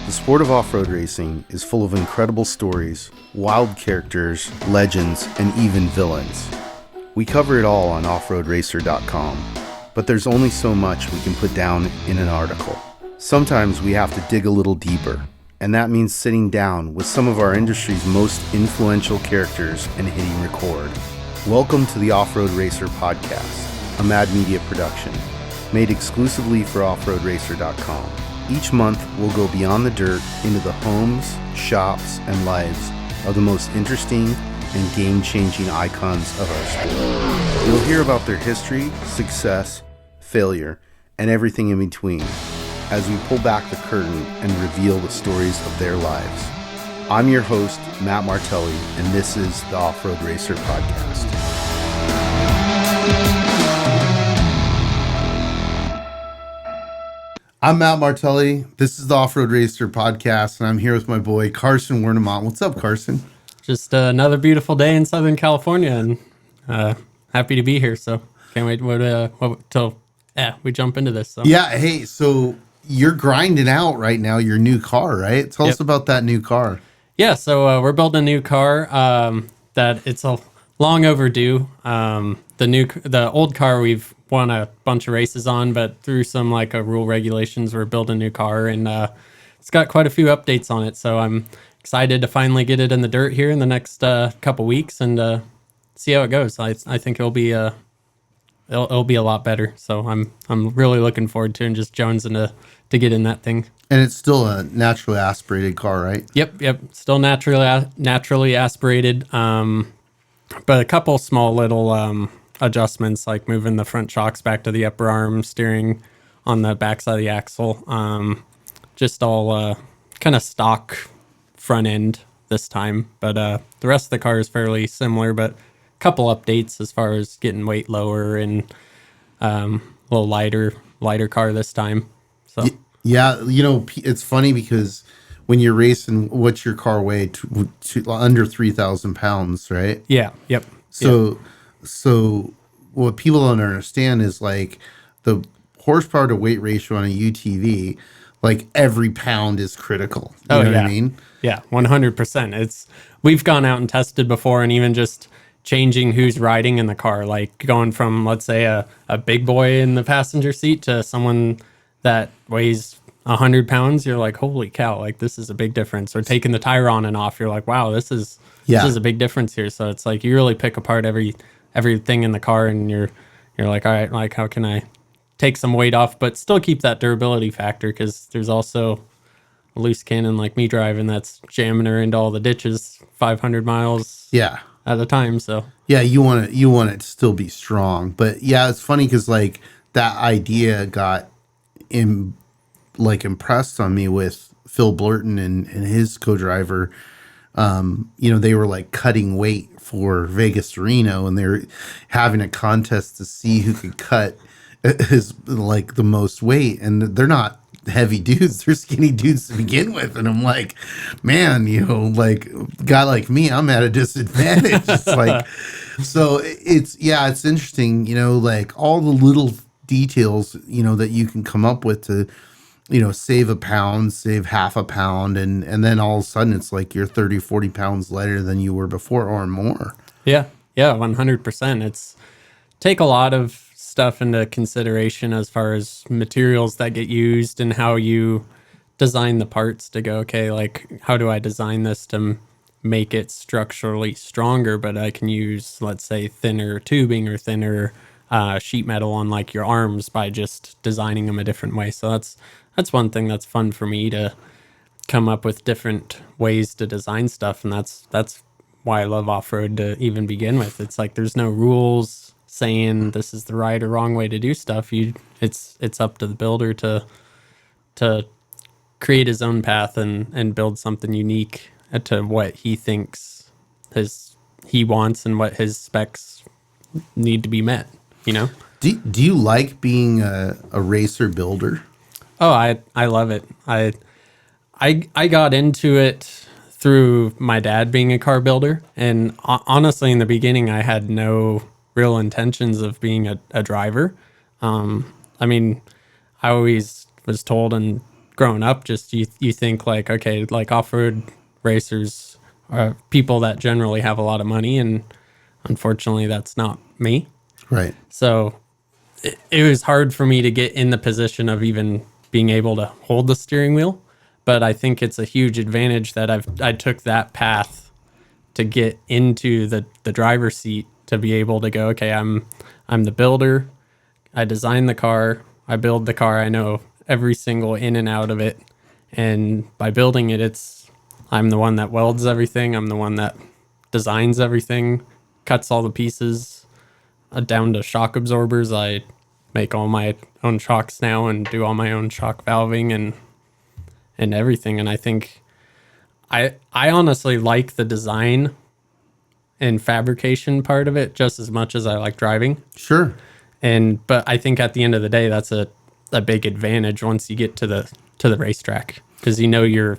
The sport of off-road racing is full of incredible stories, wild characters, legends, and even villains. We cover it all on offroadracer.com, but there's only so much we can put down in an article. Sometimes we have to dig a little deeper, and that means sitting down with some of our industry's most influential characters and hitting record. Welcome to the Off-Road Racer podcast, a Mad Media production, made exclusively for offroadracer.com. Each month, we'll go beyond the dirt into the homes, shops, and lives of the most interesting and game-changing icons of our sport. You'll hear about their history, success, failure, and everything in between as we pull back the curtain and reveal the stories of their lives. I'm your host, Matt Martelli, and this is the Off-Road Racer podcast. I'm Matt Martelli. This is the Off-Road Racer podcast, and I'm here with my boy, Carson Wernimont. What's up, Carson? Just another beautiful day in Southern California, and happy to be here. So can't wait till we jump into this. So. Yeah, hey, so you're grinding out right now your new car, right? Tell us about that new car. Yeah, so we're building a new car that it's a long overdue. The old car we've won a bunch of races on, but through some rule regulations, we're building a new car, and it's got quite a few updates on it. So I'm excited to finally get it in the dirt here in the next couple weeks and see how it goes. I think it'll be a lot better. So I'm really looking forward to and just jonesing to get in that thing. And it's still a naturally aspirated car, right? Yep. Still naturally aspirated. But a couple small little adjustments, like moving the front shocks back to the upper arm, steering on the backside of the axle. Just all kind of stock front end this time. But the rest of the car is fairly similar, but a couple updates as far as getting weight lower and a little lighter car this time. So yeah, it's funny because when you're racing, what's your car weigh? To under 3,000 pounds, right? Yeah. Yep. So what people don't understand is the horsepower to weight ratio on a UTV, every pound is critical. You know what I mean? Yeah, 100%. We've gone out and tested before, and even just changing who's riding in the car, like going from, let's say, a big boy in the passenger seat to someone that weighs 100 pounds, you're like, holy cow, this is a big difference. Or taking the tire on and off, you're like, wow, this is a big difference here. So it's you really pick apart everything in the car, and you're like, all right, how can I take some weight off but still keep that durability factor? Because there's also a loose cannon like me driving that's jamming her into all the ditches 500 miles at a time. So yeah, you want it to still be strong. But yeah, it's funny because that idea got impressed on me with Phil Blurton and his co-driver. They were cutting weight for Vegas to Reno, and they were having a contest to see who could cut his the most weight, and they're not heavy dudes, they're skinny dudes to begin with. And I'm like, man, guy like me, I'm at a disadvantage. It's so it's interesting, all the little details, that you can come up with to, save a pound, save half a pound. And then all of a sudden it's you're 30, 40 pounds lighter than you were before or more. Yeah, 100%. It's take a lot of stuff into consideration as far as materials that get used and how you design the parts to go, okay, how do I design this to make it structurally stronger, but I can use, let's say, thinner tubing or thinner sheet metal on your arms by just designing them a different way. So that's one thing that's fun for me, to come up with different ways to design stuff, and that's why I love off-road to even begin with. It's there's no rules saying this is the right or wrong way to do stuff. It's up to the builder to create his own path and build something unique to what he thinks he wants and what his specs need to be met. Do you like being a racer builder? Oh, I love it. I got into it through my dad being a car builder, and honestly, in the beginning, I had no real intentions of being a driver. I always was told in growing up, just you think like, okay, like off-road racers are people that generally have a lot of money, and unfortunately that's not me. Right. So it was hard for me to get in the position of even being able to hold the steering wheel. But I think it's a huge advantage that I took that path to get into the driver's seat, to be able to go, okay, I'm the builder. I design the car. I build the car. I know every single in and out of it. And by building it, I'm the one that welds everything. I'm the one that designs everything, cuts all the pieces down to shock absorbers. I make all my own shocks now and do all my own shock valving and everything. And I think I honestly like the design and fabrication part of it just as much as I like driving. Sure. But I think at the end of the day, that's a big advantage once you get to the racetrack, because you know your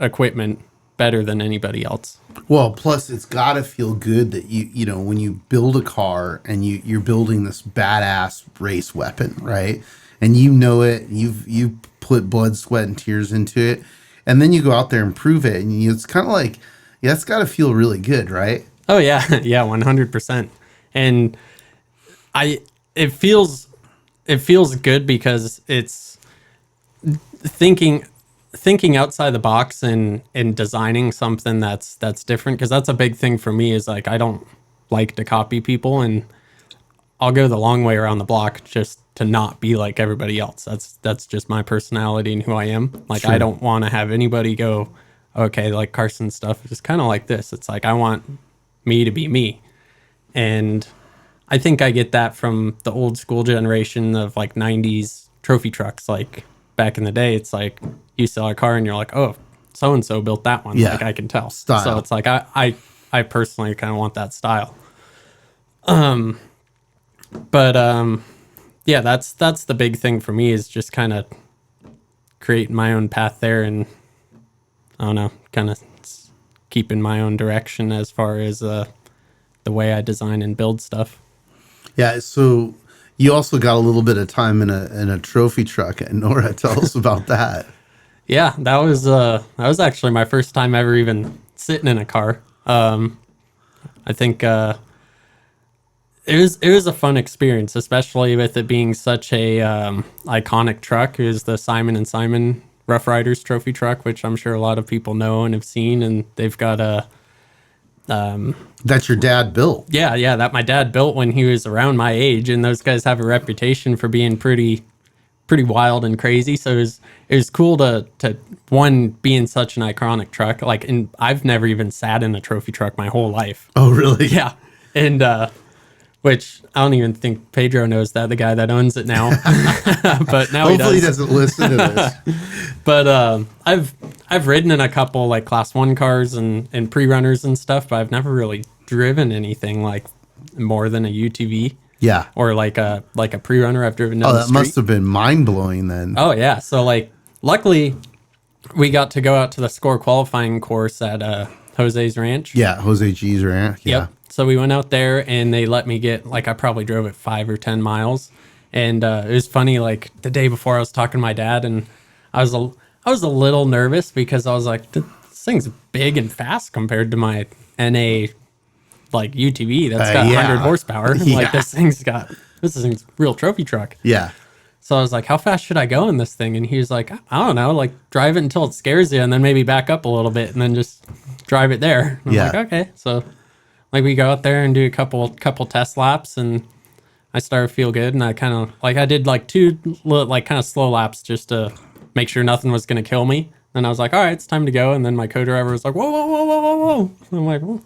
equipment better than anybody else. Well, plus it's got to feel good that you know, when you build a car and you're building this badass race weapon, right? And you know it, you put blood, sweat, and tears into it, and then you go out there and prove it, and it's kind of like, yeah, it's got to feel really good, right? Oh yeah, yeah, 100%. And it feels good because it's thinking outside the box and designing something that's different, because that's a big thing for me. Is like, I don't like to copy people, and I'll go the long way around the block just to not be like everybody else. That's just my personality and who I am. Like, Sure. I don't want to have anybody go, okay, like Carson's stuff is kind of like this. It's like, I want me to be me. And I think I get that from the old school generation of like 90s trophy trucks. Like back in the day, it's like you sell a car and you're like, oh, so-and-so built that one. Yeah. Like, I can tell. Style. So it's like, I personally kind of want that style. Yeah, that's the big thing for me, is just kind of creating my own path there, and I don't know, kind of keeping my own direction as far as the way I design and build stuff. Yeah. So you also got a little bit of time in a trophy truck at Nora. Tell us about that. Yeah, that was actually my first time ever even sitting in a car. I think it was a fun experience, especially with it being such a iconic truck. It was the Simon and Simon Rough Riders trophy truck, which I'm sure a lot of people know and have seen, and they've got a That's your dad built. yeah, that my dad built when he was around my age, and those guys have a reputation for being pretty wild and crazy. So it was cool to one, be in such an iconic truck. Like, and I've never even sat in a trophy truck my whole life. Oh, really? Yeah. And which I don't even think Pedro knows that, the guy that owns it now. But now Hopefully he he does. doesn't listen to this. But I've ridden in a couple like class 1 cars and pre-runners and stuff, but I've never really driven anything like more than a UTV. Yeah. Or like a pre-runner I've driven down Oh, the that street. must have been mind-blowing then. Oh yeah. So like, luckily we got to go out to the score qualifying course at Jose's Ranch. Yeah, Jose G's ranch. Yeah. Yep. So we went out there and they let me get, like, I probably drove it 5 or 10 miles. And it was funny, like the day before I was talking to my dad, and I was a little nervous because I was like, this thing's big and fast compared to my NA like UTV that's got yeah. 100 horsepower. Yeah. Like, this thing's real trophy truck. Yeah. So I was like, how fast should I go in this thing? And he was like, I don't know, like drive it until it scares you and then maybe back up a little bit and then just drive it there. And Yeah. I'm like, okay. So like we go out there and do a couple test laps, and I started to feel good, and I kind of like, I did like 2 like kind of slow laps just to make sure nothing was going to kill me. And I was like, all right, it's time to go. And then my co-driver was like, whoa, whoa, whoa, whoa, whoa, whoa. And I'm like, whoa.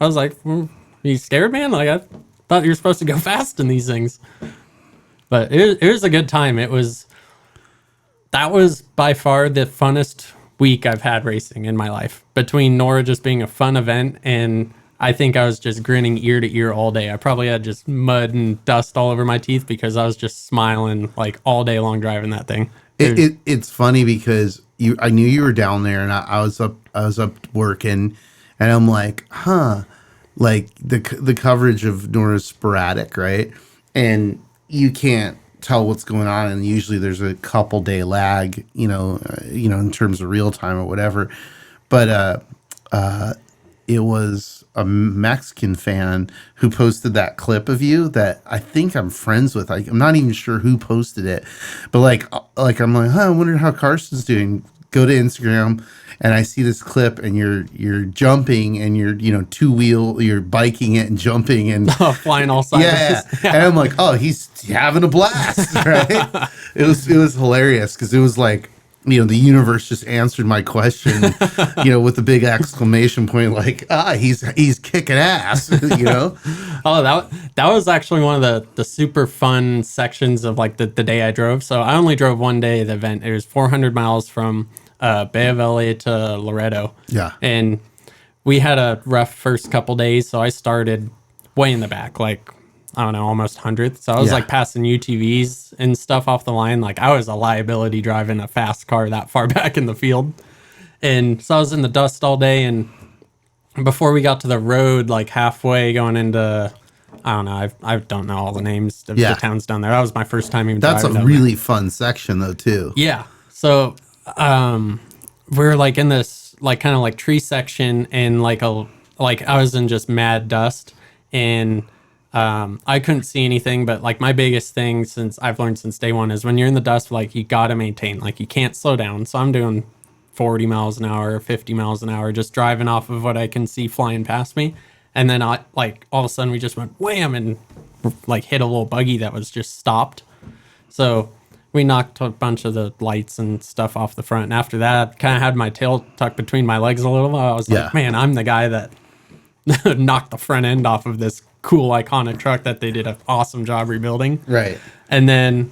I was like, are you scared, man? Like, I thought you were supposed to go fast in these things. But it was a good time. That was by far the funnest week I've had racing in my life. Between Nora just being a fun event, and I think I was just grinning ear to ear all day. I probably had just mud and dust all over my teeth because I was just smiling like all day long driving that thing. It's funny because I knew you were down there, and I was up working, and I'm like, like the coverage of Nora's sporadic, right? And you can't tell what's going on, and usually there's a couple day lag, in terms of real time or whatever. But it was a Mexican fan who posted that clip of you that I think I'm friends with. I'm not even sure who posted it, but like I'm like, I wonder how Carson's doing. Go to Instagram, and I see this clip, and you're jumping, and you're you're biking it and jumping and flying all sides. Yeah. And I'm like, oh, he's having a blast, right? It was hilarious because it was like, the universe just answered my question, with a big exclamation point, like, he's kicking ass, Oh, that was actually one of the super fun sections of like the day I drove. So I only drove one day of the event. It was 400 miles from Bay of LA to Loreto. Yeah. And we had a rough first couple days. So I started way in the back, like, I don't know, almost 100th. So I was like passing UTVs and stuff off the line. Like I was a liability driving a fast car that far back in the field. And so I was in the dust all day. And before we got to the road, like halfway going into, I don't know, I don't know all the names of the towns down there. That was my first time even driving. That's a really fun section though, too. Yeah. So we're like in this like kind of like tree section, and like I was in just mad dust, and I couldn't see anything. But like my biggest thing I've learned since day one is when you're in the dust, like you got to maintain, like you can't slow down. So I'm doing 40 miles an hour, 50 miles an hour, just driving off of what I can see flying past me. And then all of a sudden we just went wham and like hit a little buggy that was just stopped. So we knocked a bunch of the lights and stuff off the front. And after that, kind of had my tail tucked between my legs a little. I was like, man, I'm the guy that knocked the front end off of this cool, iconic truck that they did an awesome job rebuilding. Right. And then,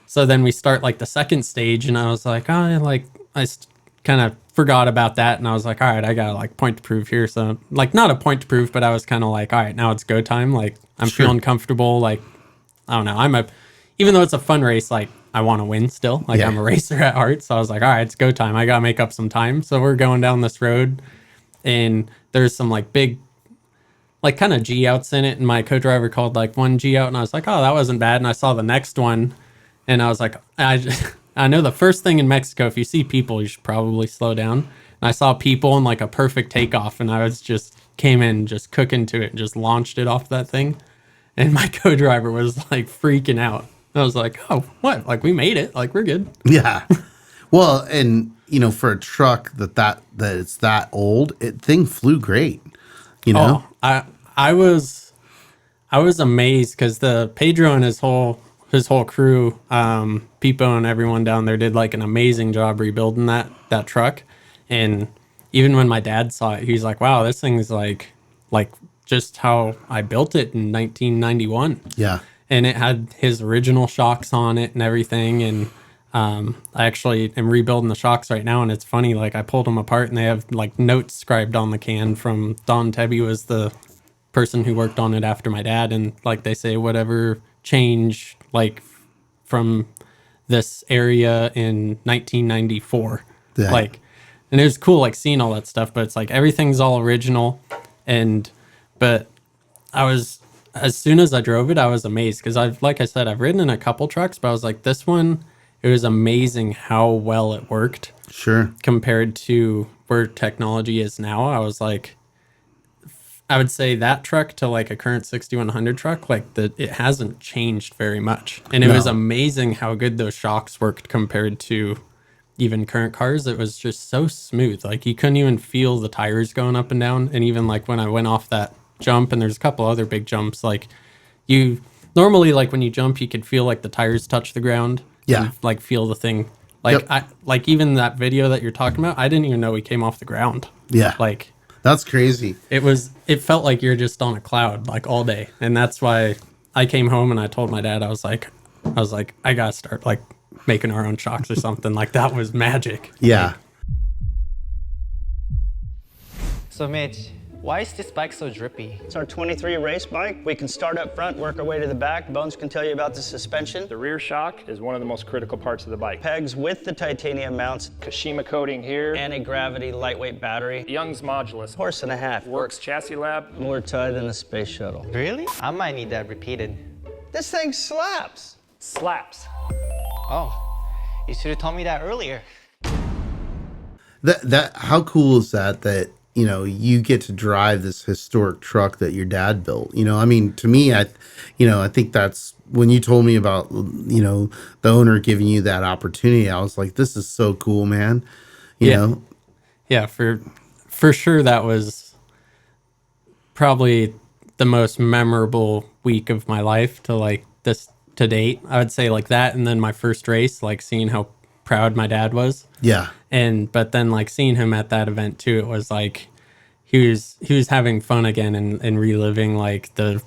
so then we start like the second stage, and I was like, kind of forgot about that. And I was like, all right, I got like point to prove here. So like not a point to prove, but I was kind of like, all right, now it's go time. Like I'm feeling comfortable. Like, I don't know. Even though it's a fun race, like I want to win still. Like I'm a racer at heart. So I was like, all right, it's go time. I got to make up some time. So we're going down this road, and there's some like big, like kind of G outs in it. And my co-driver called like one G out, and I was like, oh, that wasn't bad. And I saw the next one, and I was like, I know the first thing in Mexico, if you see people, you should probably slow down. And I saw people in like a perfect takeoff, and I was just came in just cooking to it and just launched it off that thing. And my co-driver was like freaking out. I was like, oh, what? Like we made it. Like we're good. Yeah. Well, and for a truck that it's that old, thing flew great. Oh, I was amazed because the Pedro and his whole crew, Pipo and everyone down there did like an amazing job rebuilding that truck. And even when my dad saw it, he was like, wow, this thing's like just how I built it in 1991. Yeah. And it had his original shocks on it and everything. And I actually am rebuilding the shocks right now. And it's funny, like I pulled them apart, and they have like notes scribed on the can from Don Tebby, was the person who worked on it after my dad. And like they say, whatever change like from this area in 1994. Yeah. Like, and it was cool like seeing all that stuff, but it's like everything's all original. But as soon as I drove it, I was amazed because I've ridden in a couple trucks, but I was like, this one, it was amazing how well it worked. Sure. Compared to where technology is now. I was like, I would say that truck to like a current 6100 truck, like it hasn't changed very much. And it was amazing how good those shocks worked compared to even current cars. It was just so smooth. Like you couldn't even feel the tires going up and down. And even like when I went off that jump, and there's a couple other big jumps, like you normally, like when you jump, you could feel like the tires touch the ground. Yeah. And, like feel the thing. Like even that video that you're talking about, I didn't even know we came off the ground. Yeah. Like that's crazy. It felt like you're just on a cloud like all day. And that's why I came home and I told my dad, I was like, I gotta start like making our own shocks or something. Like that was magic. Yeah. So Mitch, why is this bike so drippy? It's our 23 race bike. We can start up front, work our way to the back. Bones can tell you about the suspension. The rear shock is one of the most critical parts of the bike. Pegs with the titanium mounts. Kashima coating here. Anti-gravity lightweight battery. Young's modulus. Horse and a half. Works Chassis Lab. More tie than a space shuttle. Really? I might need that repeated. This thing slaps. Slaps. Oh, you should have told me that earlier. That how cool is that you get to drive this historic truck that your dad built. I mean, to me, I think that's when you told me about the owner giving you that opportunity. I was like, this is so cool, man. You Yeah. know. Yeah, for sure that was probably the most memorable week of my life to like this to date. I would say like that, and then my first race, like seeing how proud my dad was. Yeah. But then like seeing him at that event too, it was like he was having fun again and reliving like the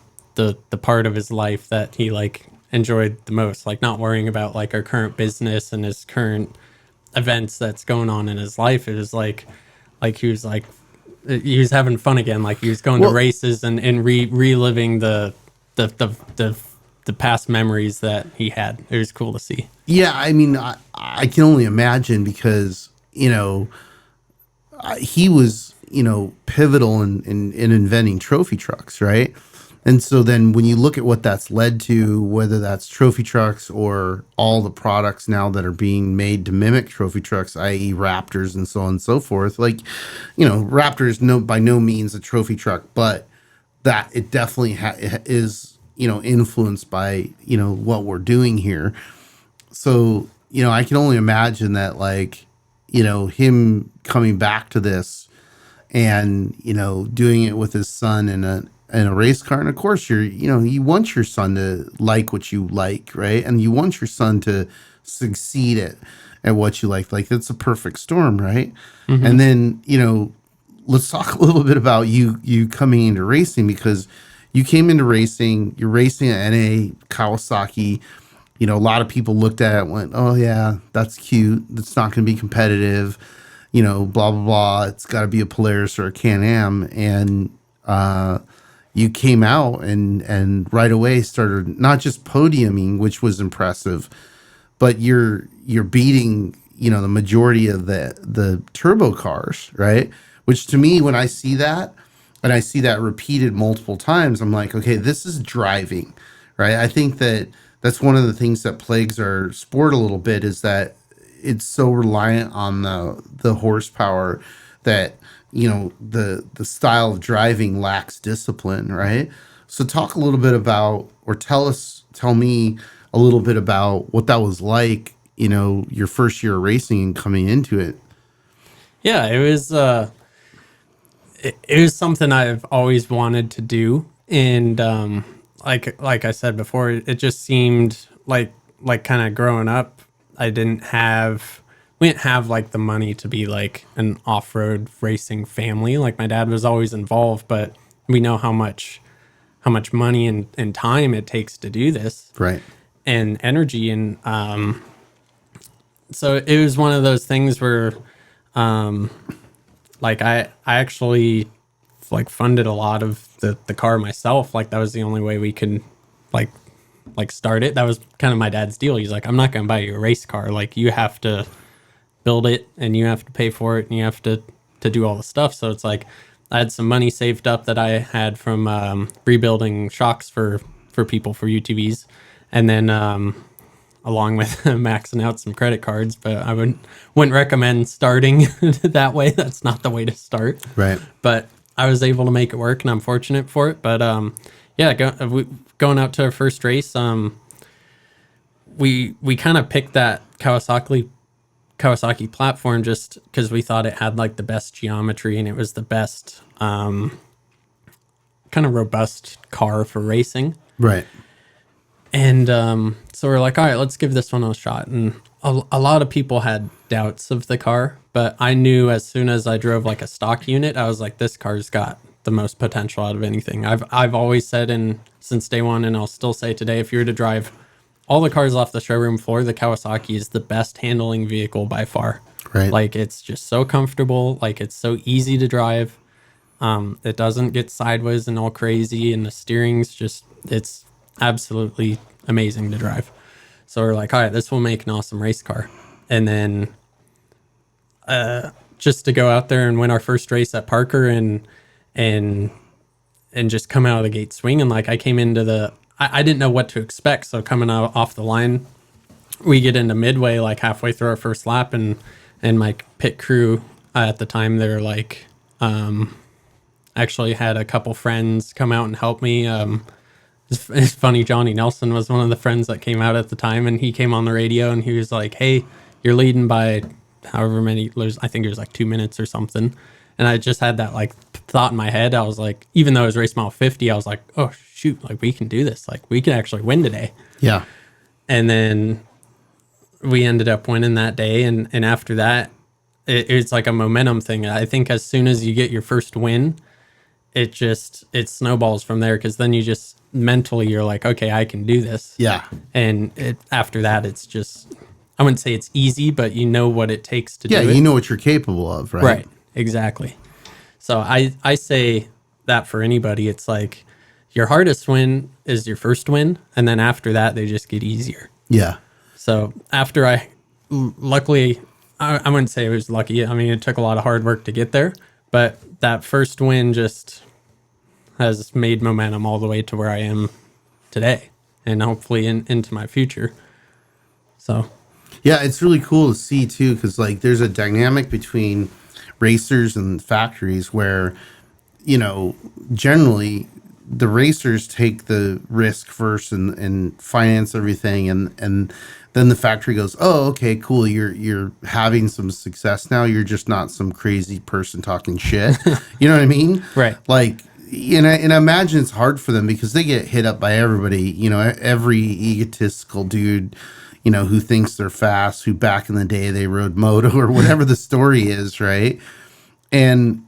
part of his life that he like enjoyed the most, like not worrying about like our current business and his current events that's going on in his life. It was like he was having fun again, like he was going to Well- races and reliving the past memories that he had. It was cool to see. Yeah, I mean, I can only imagine because he was pivotal in inventing trophy trucks, right? And so then when you look at what that's led to, whether that's trophy trucks or all the products now that are being made to mimic trophy trucks, i.e. Raptors and so on and so forth, like Raptors by no means a trophy truck, but that it definitely is influenced by what we're doing here. So, I can only imagine that like, him coming back to this and, doing it with his son in a race car. And of course you want your son to like what you like, right? And you want your son to succeed at what you like. Like that's a perfect storm, right? Mm-hmm. And then, let's talk a little bit about you coming into racing, because you came into racing, you're racing at NA Kawasaki. A lot of people looked at it and went, oh, yeah, that's cute. It's not going to be competitive, blah, blah, blah. It's got to be a Polaris or a Can-Am. And you came out and right away started not just podiuming, which was impressive, but you're beating, the majority of the turbo cars, right? Which to me, when I see that, and I see that repeated multiple times, I'm like, okay, this is driving, right? I think that's one of the things that plagues our sport a little bit, is that it's so reliant on the horsepower that the style of driving lacks discipline, right? So talk a little bit about, or tell me a little bit about what that was like, your first year of racing and coming into it. Yeah, it was it was something I've always wanted to do, and like I said before, it just seemed like kind of growing up, we didn't have like the money to be like an off-road racing family. Like my dad was always involved, but we know how much money and time it takes to do this, Right. and energy, and so it was one of those things where like I actually like funded a lot of the car myself. Like that was the only way we could like start it. That was kind of my dad's deal. He's like, I'm not going to buy you a race car. Like you have to build it and you have to pay for it and you have to do all the stuff. So it's like I had some money saved up that I had from rebuilding shocks for people for UTVs, and then along with maxing out some credit cards. But I wouldn't recommend starting that way. That's not the way to start. Right. But I was able to make it work, and I'm fortunate for it. But yeah, going out to our first race, we kind of picked that Kawasaki platform just because we thought it had like the best geometry and it was the best kind of robust car for racing. Right. And so we're like, all right, let's give this one a shot. And a lot of people had doubts of the car, but I knew as soon as I drove like a stock unit, I was like, this car's got the most potential out of anything. I've always said, and since day one, and I'll still say today, if you were to drive all the cars off the showroom floor, the Kawasaki is the best handling vehicle by far. Right. Like it's just so comfortable. Like it's so easy to drive. It doesn't get sideways and all crazy, and the steering's just, it's absolutely amazing to drive. So we're like, all right, this will make an awesome race car. And then just to go out there and win our first race at Parker and just come out of the gate swinging. Like I came into I didn't know what to expect. So coming out off the line, we get into midway, like halfway through our first lap, and my pit crew at the time, they're like, actually had a couple friends come out and help me. It's funny, Johnny Nelson was one of the friends that came out at the time, and he came on the radio and he was like, "Hey, you're leading by however many, I think it was like 2 minutes or something." And I just had that like thought in my head. I was like, even though it was race mile 50, I was like, "Oh shoot, like we can do this. Like we can actually win today." Yeah. And then we ended up winning that day. And after that, it's like a momentum thing. I think as soon as you get your first win, it snowballs from there, because then you just mentally, you're like, okay, I can do this. Yeah. And after that, it's just, I wouldn't say it's easy, but you know what it takes to do it. Yeah, you know what you're capable of, right? Right, exactly. So I say that for anybody, it's like your hardest win is your first win, and then after that, they just get easier. Yeah. So after luckily, I wouldn't say it was lucky. I mean, it took a lot of hard work to get there, but that first win just has made momentum all the way to where I am today, and hopefully into my future. So, Yeah, it's really cool to see too, because like there's a dynamic between racers and factories where, generally the racers take the risk first and finance everything, and then the factory goes, "Oh, okay, cool. You're having some success now. You're just not some crazy person talking shit." You know what I mean? Right. Like, and I imagine it's hard for them because they get hit up by everybody. Every egotistical dude, who thinks they're fast, who back in the day they rode moto or whatever the story is, right? And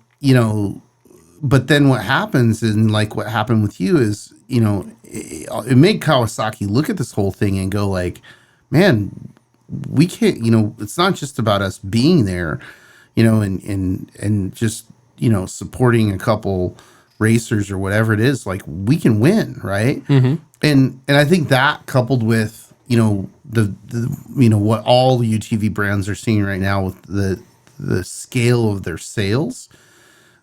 but then what happens, and like what happened with you, is it made Kawasaki look at this whole thing and go like, man, we can't, it's not just about us being there, and just, supporting a couple racers or whatever it is, like we can win. Right. Mm-hmm. And I think that coupled with, the what all the UTV brands are seeing right now with the scale of their sales,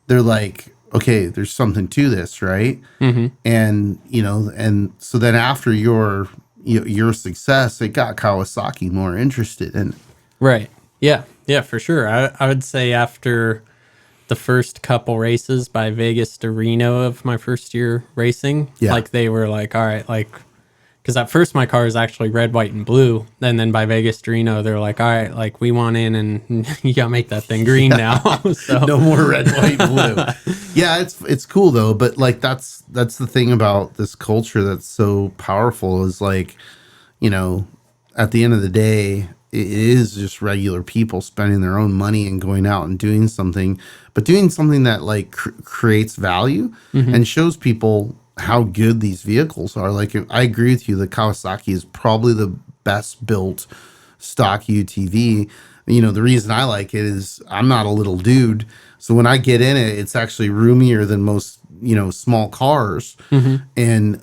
they're like, okay, there's something to this. Right. Mm-hmm. And, and so then after your success, it got Kawasaki more interested in. right. Yeah, for sure. I would say after the first couple races by Vegas to Reno of my first year racing, like they were like, all right, like, because at first my car is actually red, white, and blue. And then by Vegas to Reno, they're like, all right, like we want in, and you got to make that thing green now. So No more red, white, blue. Yeah, it's cool though. But like, that's the thing about this culture that's so powerful is like, at the end of the day, it is just regular people spending their own money and going out and doing something, but doing something that like creates value and shows people how good these vehicles are. Like, I agree with you that Kawasaki is probably the best built stock UTV. The reason I like it is I'm not a little dude, so when I get in it, it's actually roomier than most small cars. And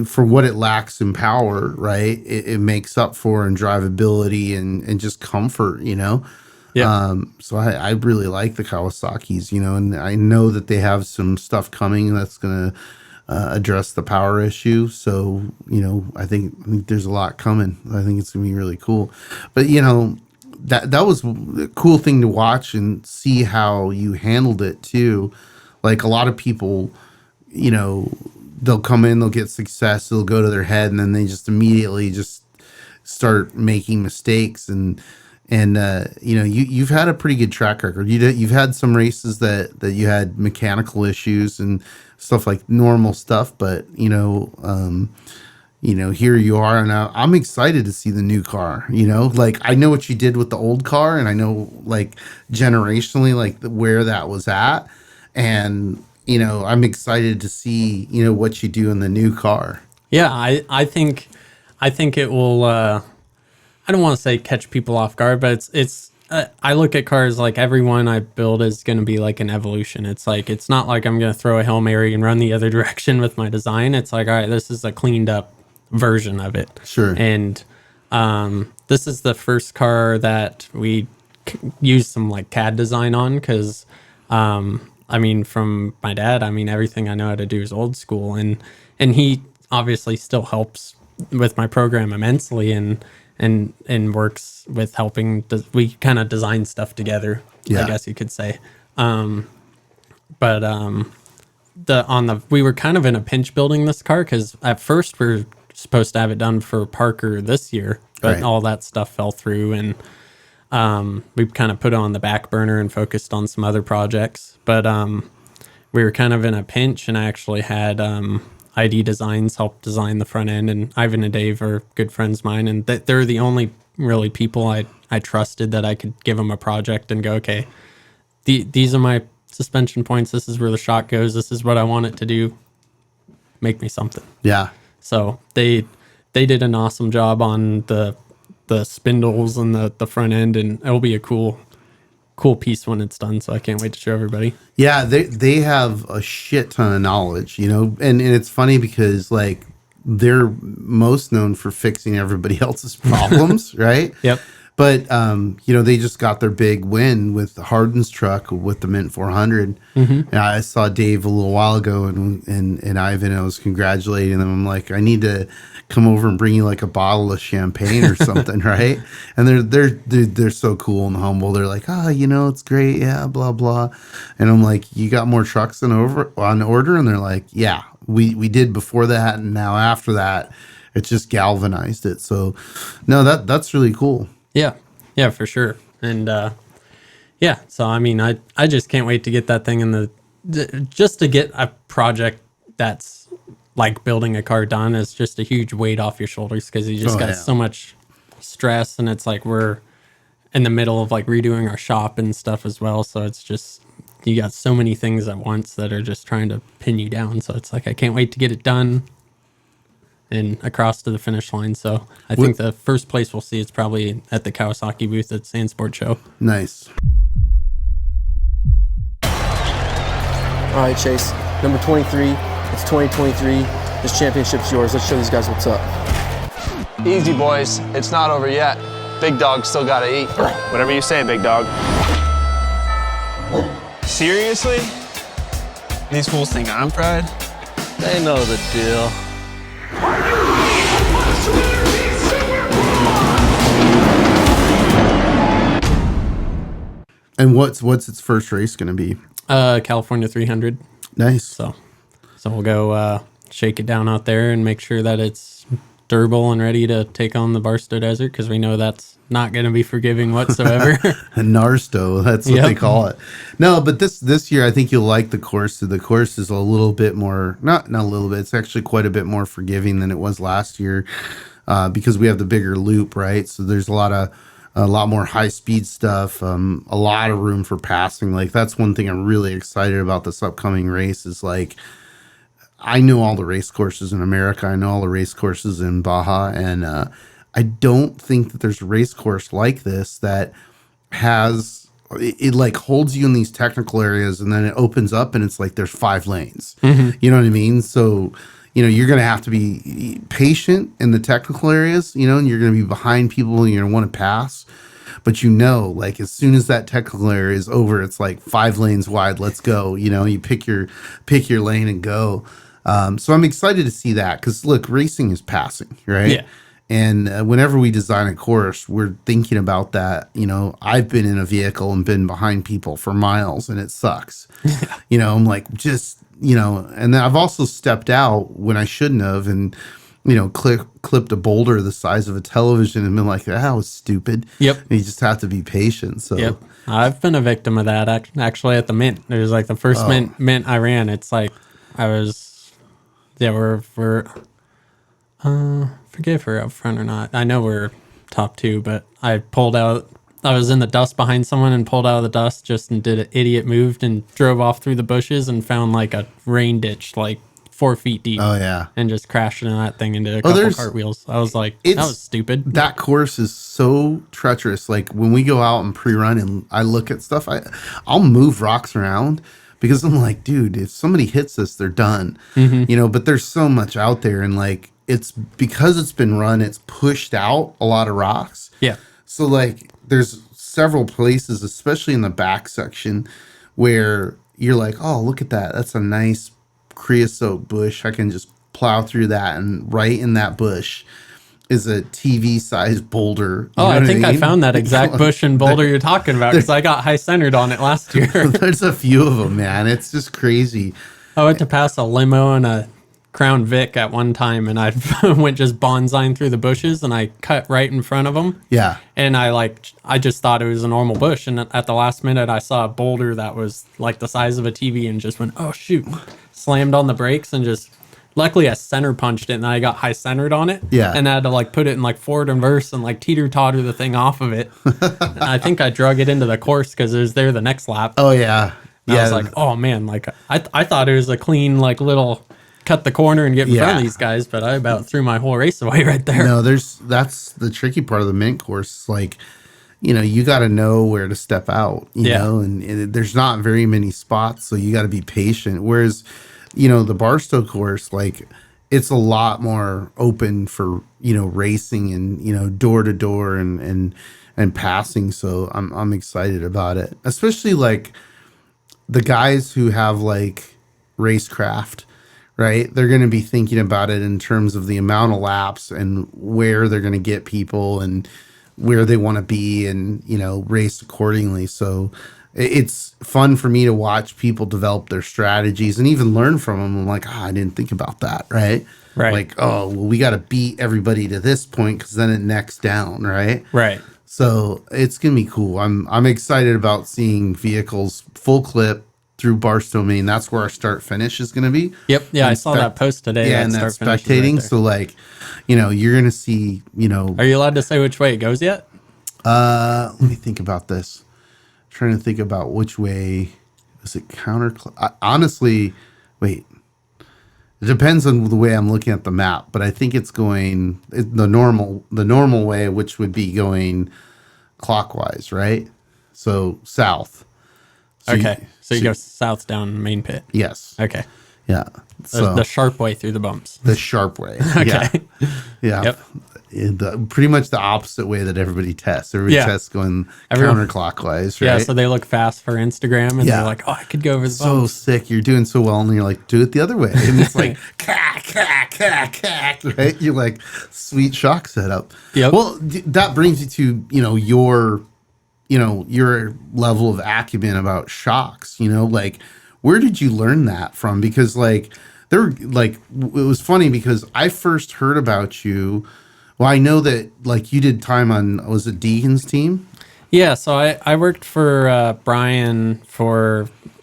for what it lacks in power, right, it makes up for in drivability and just comfort. So I really like the Kawasaki's, and I know that they have some stuff coming that's going to address the power issue. So, I think there's a lot coming. I think it's going to be really cool. But, that was a cool thing to watch and see how you handled it too. Like a lot of people, they'll come in, they'll get success, they'll go to their head, and then they just immediately just start making mistakes. And you've had a pretty good track record. You've had some races that you had mechanical issues and stuff, like normal stuff, but here you are, and I'm excited to see the new car. Like I know what you did with the old car, and I know like generationally, like where that was at, and I'm excited to see what you do in the new car. yeah, I think it will. I don't want to say catch people off guard, but it's. I look at cars like every one I build is going to be like an evolution. It's like, it's not like I'm going to throw a Hail Mary and run the other direction with my design. It's like, all right, this is a cleaned up version of it. Sure. And this is the first car that we used some like CAD design on, because from my dad, everything I know how to do is old school. And he obviously still helps with my program immensely, and works with helping. We kind of design stuff together, Yeah. I guess you could say. But we were kind of in a pinch building this car because at first we were supposed to have it done for Parker this year, but Right. all that stuff fell through, and we kind of put it on the back burner and focused on some other projects. But we were kind of in a pinch, and I actually had ID Designs help design the front end, and Ivan and Dave are good friends of mine, and they're the only really people I trusted that I could give them a project and go, okay, these are my suspension points. This is where the shock goes. This is what I want it to do. Make me something. Yeah. So they did an awesome job on the spindles and the front end, and it'll be a cool piece when it's done. So I can't wait to show everybody. Yeah, they have a shit ton of knowledge, you know, and it's funny because like they're most known for fixing everybody else's problems, right? Yep. But you know, they just got their big win with Hardin's truck with the Mint 400. And I saw Dave a little while ago, and Ivan, I was congratulating them. I'm like, I need to come over and bring you like a bottle of champagne or something, right? And they're so cool and humble. They're like, you know, it's great, yeah, blah blah. And I'm like, you got more trucks on order? And they're like, yeah, we did before that, and now after that, it just galvanized it. So, no, that's really cool. Yeah, for sure. And yeah, so I mean, I just can't wait to get that thing in just to get a project that's like building a car done is just a huge weight off your shoulders, because you just got so much stress, and it's like we're in the middle of like redoing our shop and stuff as well. So it's just, you got so many things at once that are just trying to pin you down. So it's like, I can't wait to get it done and across to the finish line. So I think the first place we'll see is probably at the Kawasaki booth at Sandsport Show. Nice. All right, Chase, number 23, it's 2023. This championship's yours. Let's show these guys what's up. Easy, boys. It's not over yet. Big dog still gotta eat. Whatever you say, big dog. Seriously? These fools think I'm fried? They know the deal. And what's its first race going to be? California 300. Nice. So we'll go shake it down out there and make sure that it's durable and ready to take on the Barstow Desert, because we know that's not going to be forgiving whatsoever. Narsto, that's what they call it. No, but this year I think you'll like the course. The course is a little bit more, not a little bit, it's actually quite a bit more forgiving than it was last year, because we have the bigger loop, right? So there's a lot more high speed stuff, a lot of room for passing. Like, that's one thing I'm really excited about this upcoming race is, like, I know all the race courses in America. I know all the race courses in Baja, and I don't think that there's a race course like this that has it like holds you in these technical areas, and then it opens up and it's like there's 5 lanes. You know what I mean? So, you know, you're going to have to be patient in the technical areas, you know, and you're going to be behind people and you're going to want to pass. But, you know, like, as soon as that technical area is over, it's like 5 lanes wide. Let's go. You know, you pick your lane and go. So I'm excited to see that, because, look, racing is passing, right? Yeah. And whenever we design a course, we're thinking about that. You know, I've been in a vehicle and been behind people for miles, and it sucks. You know, I'm like, just, you know, and then I've also stepped out when I shouldn't have, and, you know, clipped a boulder the size of a television and been like, that was stupid. Yep. And you just have to be patient. So, Yep. I've been a victim of that actually at the Mint. It was like the first mint I ran. It's like we're forget if we're up front or not. I know we're top 2, but I was in the dust behind someone and pulled out of the dust and did an idiot move and drove off through the bushes and found like a rain ditch like 4 feet deep. Oh, yeah. And just crashed into that thing and did a couple cartwheels. I was like, that was stupid. That course is so treacherous. Like, when we go out and pre-run and I look at stuff, I'll move rocks around, because I'm like, dude, if somebody hits this, they're done. You know, but there's so much out there, and like, it's because it's been run, it's pushed out a lot of rocks. Yeah. So, like, there's several places, especially in the back section, where you're like, oh, look at that. That's a nice creosote bush. I can just plow through that, and right in that bush is a TV-sized boulder. You Oh, know I what think I mean? found that exact bush and boulder you're talking about because I got high centered on it last year. There's a few of them, man. It's just crazy. I went to pass a limo and a Crown Vic at one time, and I went just bonsaiing through the bushes, and I cut right in front of them. Yeah. And I just thought it was a normal bush, and at the last minute, I saw a boulder that was like the size of a TV, and just went, "Oh shoot!" Slammed on the brakes, and just luckily I center punched it, and I got high centered on it. Yeah. And I had to like put it in like forward and reverse and like teeter totter the thing off of it. And I think I drug it into the course because it was there the next lap. Oh yeah. And I was like, oh man, like I thought it was a clean like little cut the corner and get in front of these guys, but I about threw my whole race away right there. No, that's the tricky part of the mint course. Like, you got to know where to step out, you know, and there's not very many spots, so you got to be patient. Whereas, the Barstow course, like, it's a lot more open for, racing and, door to door and passing. So I'm excited about it, especially like the guys who have like racecraft, right? They're going to be thinking about it in terms of the amount of laps and where they're going to get people and where they want to be and, race accordingly. So it's fun for me to watch people develop their strategies and even learn from them. I'm like, I didn't think about that, right? Right. Like, oh, well, we got to beat everybody to this point because then it necks down, right? Right. So it's going to be cool. I'm excited about seeing vehicles full clip through Barstow, Maine. That's where our start finish is going to be. Yep. Yeah, I saw that post today. Yeah, and that's spectating. Right, so like, you're going to see, Are you allowed to say which way it goes yet? Let me think about this. Trying to think about which way is it honestly, wait. It depends on the way I'm looking at the map, but I think it's going the normal way, which would be going clockwise, right? So south. So okay. So you go south down main pit. Yes. Okay. Yeah. So The sharp way through the bumps. the sharp way. Okay. Yeah. Yep. Pretty much the opposite way that everybody tests. Everybody tests going counterclockwise, right? Yeah, so they look fast for Instagram, and they're like, oh, I could go over the so bumps. sick. You're doing so well, and you're like, do it the other way. And it's like, right? You're like, sweet shock setup. Yep. Well, that brings you to, your level of acumen about shocks, like, where did you learn that from? Because like, it was funny because I first heard about you. Well, I know that like you did time on, was it Deegan's team? Yeah. So I worked for Brian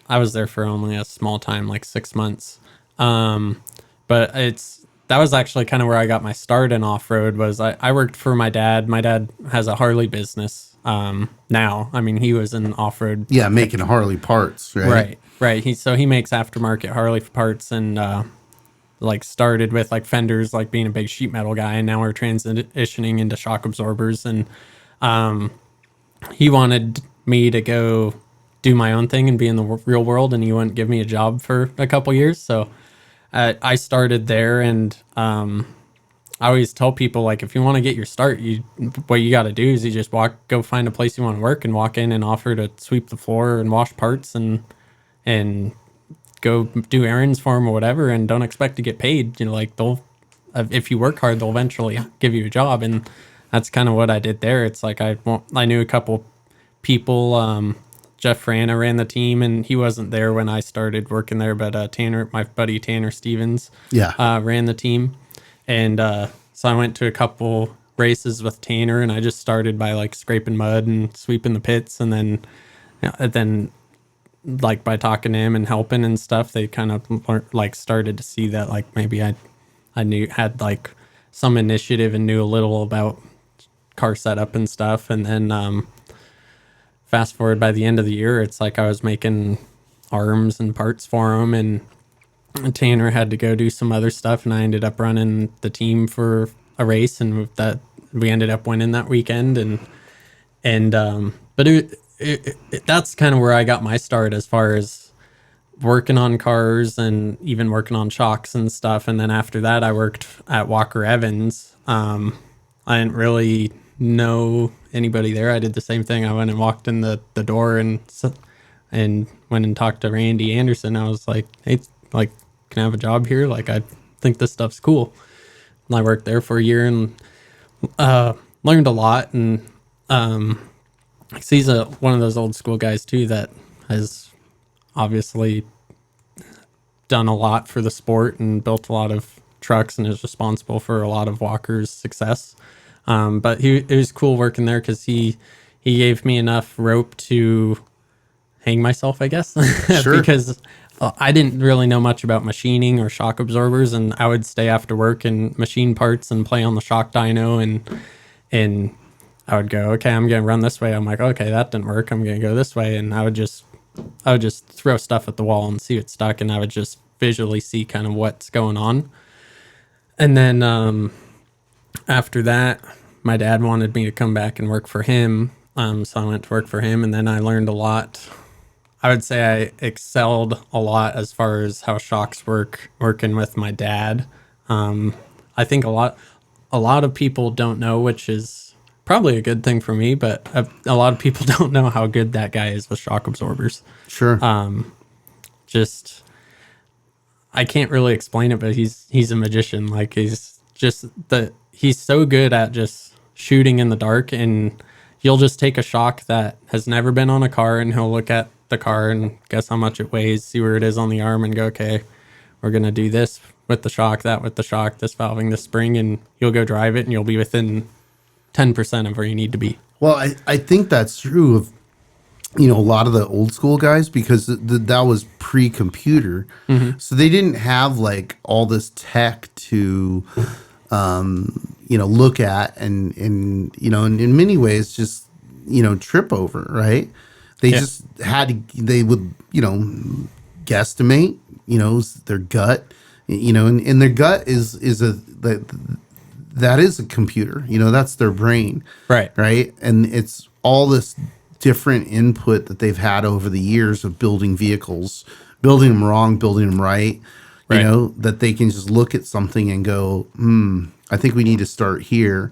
I was there for only a small time, like 6 months. But that was actually kind of where I got my start in off-road was I worked for my dad. My dad has a Harley business now. I mean, he was in off-road. Yeah, making Harley parts, right? Right. He makes aftermarket Harley parts and like started with like fenders, like being a big sheet metal guy, and now we're transitioning into shock absorbers. And he wanted me to go do my own thing and be in the real world, and he wouldn't give me a job for a couple years. So I started there, and I always tell people, like, if you want to get your start, what you got to do is you just go find a place you want to work and walk in and offer to sweep the floor and wash parts and go do errands for them or whatever, and don't expect to get paid. Like if you work hard, they'll eventually give you a job. And that's kind of what I did there. It's like I knew a couple people. Jeff Frana ran the team, and he wasn't there when I started working there, but Tanner, my buddy Tanner Stevens, ran the team. And so I went to a couple races with Tanner, and I just started by like scraping mud and sweeping the pits, and then like by talking to him and helping and stuff, they kind of like started to see that like maybe I had like some initiative and knew a little about car setup and stuff. And then fast forward, by the end of the year, it's like I was making arms and parts for him, and Tanner had to go do some other stuff, and I ended up running the team for a race, and that we ended up winning that weekend. But that's kind of where I got my start as far as working on cars and even working on shocks and stuff. And then after that, I worked at Walker Evans. I didn't really know anybody there. I did the same thing. I went and walked in the door and went and talked to Randy Anderson. I was like, hey, like, can I have a job here? Like, I think this stuff's cool. And I worked there for a year and learned a lot. And 'cause he's one of those old school guys too that has obviously done a lot for the sport and built a lot of trucks and is responsible for a lot of Walker's success. But it was cool working there because he gave me enough rope to hang myself, I guess. Sure. Because I didn't really know much about machining or shock absorbers, and I would stay after work and machine parts and play on the shock dyno, and I would go, okay, I'm gonna run this way. I'm like, okay, that didn't work. I'm gonna go this way, and I would just throw stuff at the wall and see what stuck, and I would just visually see kind of what's going on. And then after that, my dad wanted me to come back and work for him, so I went to work for him, and then I learned a lot. I would say I excelled a lot as far as how shocks working with my dad. I think a lot of people don't know, which is probably a good thing for me, but a lot of people don't know how good that guy is with shock absorbers. Sure. Just, I can't really explain it, but he's a magician. Like he's so good at just shooting in the dark, and you'll just take a shock that has never been on a car, and he'll look at the car and guess how much it weighs, see where it is on the arm, and go, okay, we're gonna do this with the shock, that with the shock, this valving, this spring, and you'll go drive it, and you'll be within 10% of where you need to be. Well, I think that's true of, a lot of the old school guys, because that was pre-computer. Mm-hmm. So they didn't have like all this tech to, look at and in many ways just, trip over, right? They just they would, guesstimate, their gut, and their gut is a computer, that's their brain. Right. And it's all this different input that they've had over the years of building vehicles, building them wrong, building them right, that they can just look at something and go, I think we need to start here.